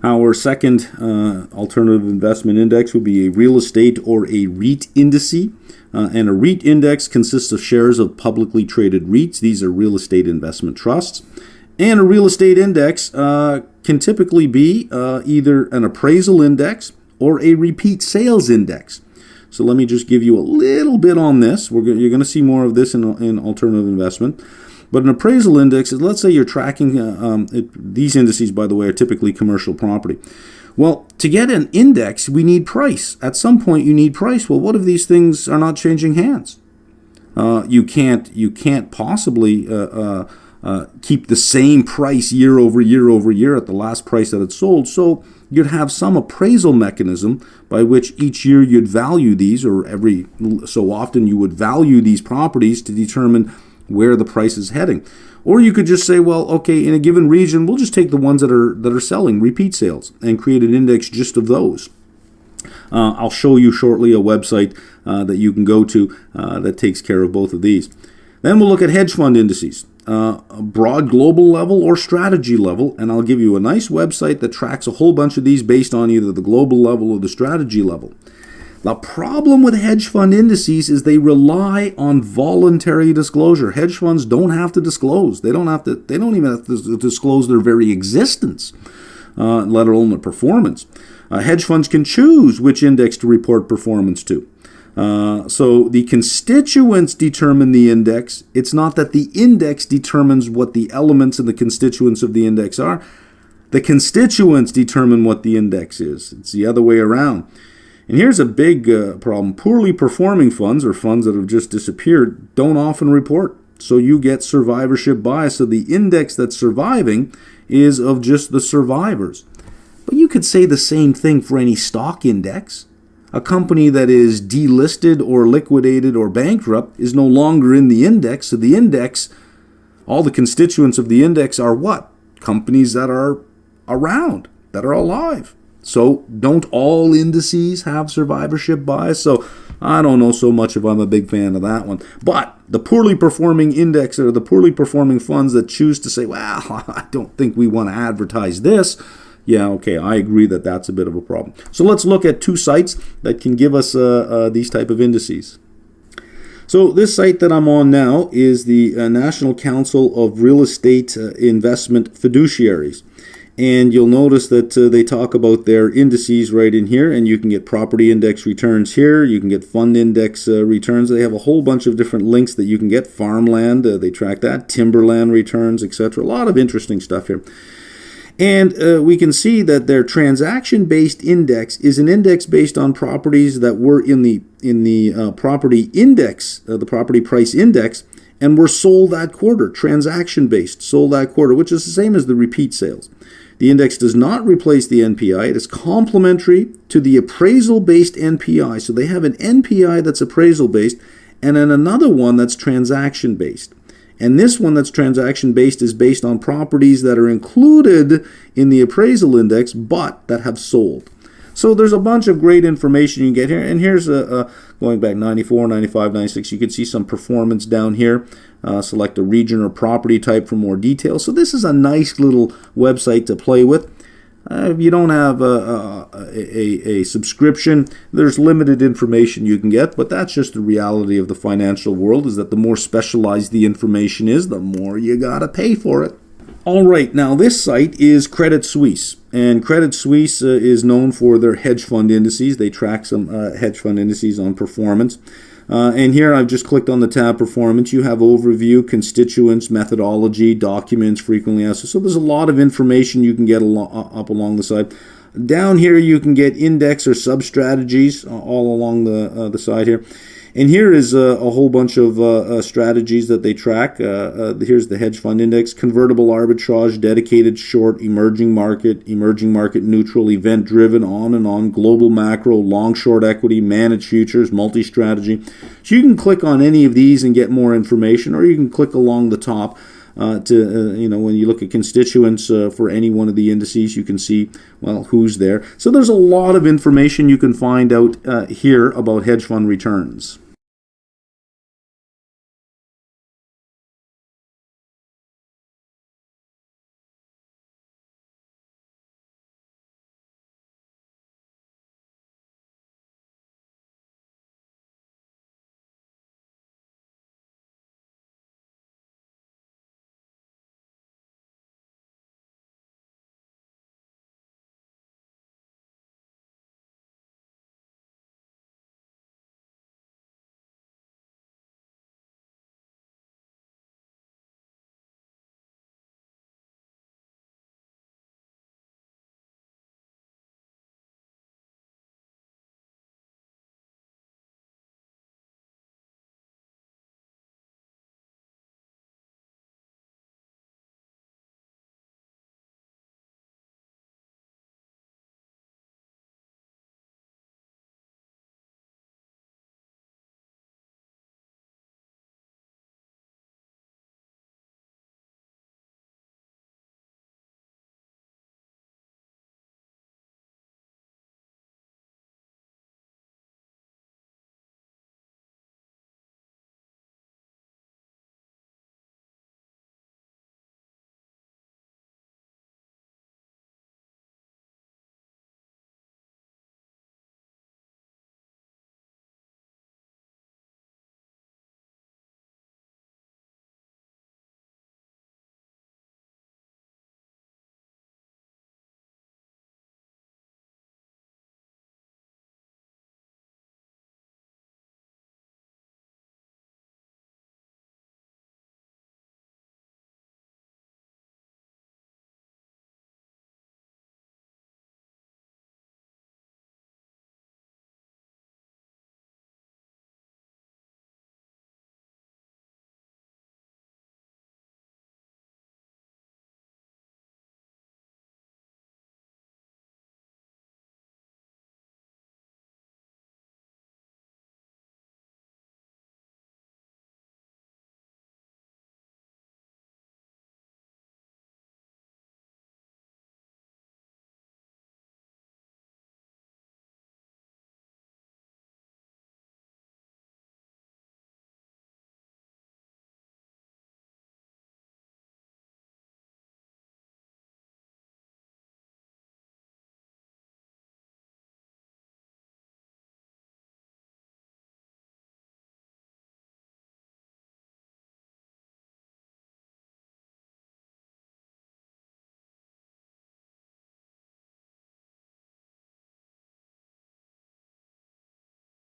Our second alternative investment index would be a real estate or a REIT indice. And a REIT index consists of shares of publicly traded REITs. These are real estate investment trusts. And a real estate index can typically be either an appraisal index or a repeat sales index. So let me just give you a little bit on this. You're going to see more of this in alternative investment. But an appraisal index is, let's say you're tracking, these indices, by the way, are typically commercial property. Well, to get an index, we need price. At some point, you need price. Well, what if these things are not changing hands? You can't possibly keep the same price year over year at the last price that it's sold. So you'd have some appraisal mechanism by which each year you'd value these, or every so often you would value these properties to determine where the price is heading. Or you could just say, well, okay, in a given region, we'll just take the ones that are selling, repeat sales, and create an index just of those. I'll show you shortly a website that you can go to that takes care of both of these. Then we'll look at hedge fund indices, broad global level or strategy level, and I'll give you a nice website that tracks a whole bunch of these based on either the global level or the strategy level. The problem with hedge fund indices is they rely on voluntary disclosure. Hedge funds don't have to disclose. They don't even have to disclose their very existence, let alone their performance. Hedge funds can choose which index to report performance to. So the constituents determine the index. It's not that the index determines what the elements and the constituents of the index are. The constituents determine what the index is. It's the other way around. And here's a big problem. Poorly performing funds, or funds that have just disappeared, don't often report. So you get survivorship bias. So the index that's surviving is of just the survivors. But you could say the same thing for any stock index. A company that is delisted or liquidated or bankrupt is no longer in the index. So the index, all the constituents of the index are what? Companies that are around, that are alive. So don't all indices have survivorship bias? So I don't know so much if I'm a big fan of that one. But the poorly performing index or the poorly performing funds that choose to say, well, I don't think we want to advertise this. Yeah, okay, I agree that that's a bit of a problem. So let's look at two sites that can give us these type of indices. So this site that I'm on now is the National Council of Real Estate Investment Fiduciaries. And you'll notice that they talk about their indices right in here, and you can get property index returns here, you can get fund index returns. They have a whole bunch of different links that you can get. Farmland, they track that, timberland returns, etc. A lot of interesting stuff here. And we can see that their transaction-based index is an index based on properties that were in the property index, the property price index, and were sold that quarter. Transaction-based, sold that quarter, which is the same as the repeat sales. The index does not replace the NPI. It is complementary to the appraisal-based NPI. So they have an NPI that's appraisal-based and then another one that's transaction-based. And this one that's transaction-based is based on properties that are included in the appraisal index, but that have sold. So there's a bunch of great information you can get here. And here's going back 94, 95, 96. You can see some performance down here. Select a region or property type for more details. So this is a nice little website to play with. If you don't have a subscription, there's limited information you can get, but that's just the reality of the financial world, is that the more specialized the information is, the more you gotta pay for it. All right, now this site is Credit Suisse, and Credit Suisse is known for their hedge fund indices. They track some hedge fund indices on performance. And here I've just clicked on the tab Performance. You have Overview, Constituents, Methodology, Documents, Frequently Asked. So there's a lot of information you can get up along the side. Down here you can get index or sub-strategies all along the side here. And here is a whole bunch of strategies that they track. Here's the hedge fund index, convertible arbitrage, dedicated short, emerging market neutral, event driven, on and on, global macro, long short equity, managed futures, multi-strategy. So you can click on any of these and get more information, or you can click along the top when you look at constituents for any one of the indices, you can see, well, who's there. So there's a lot of information you can find out here about hedge fund returns.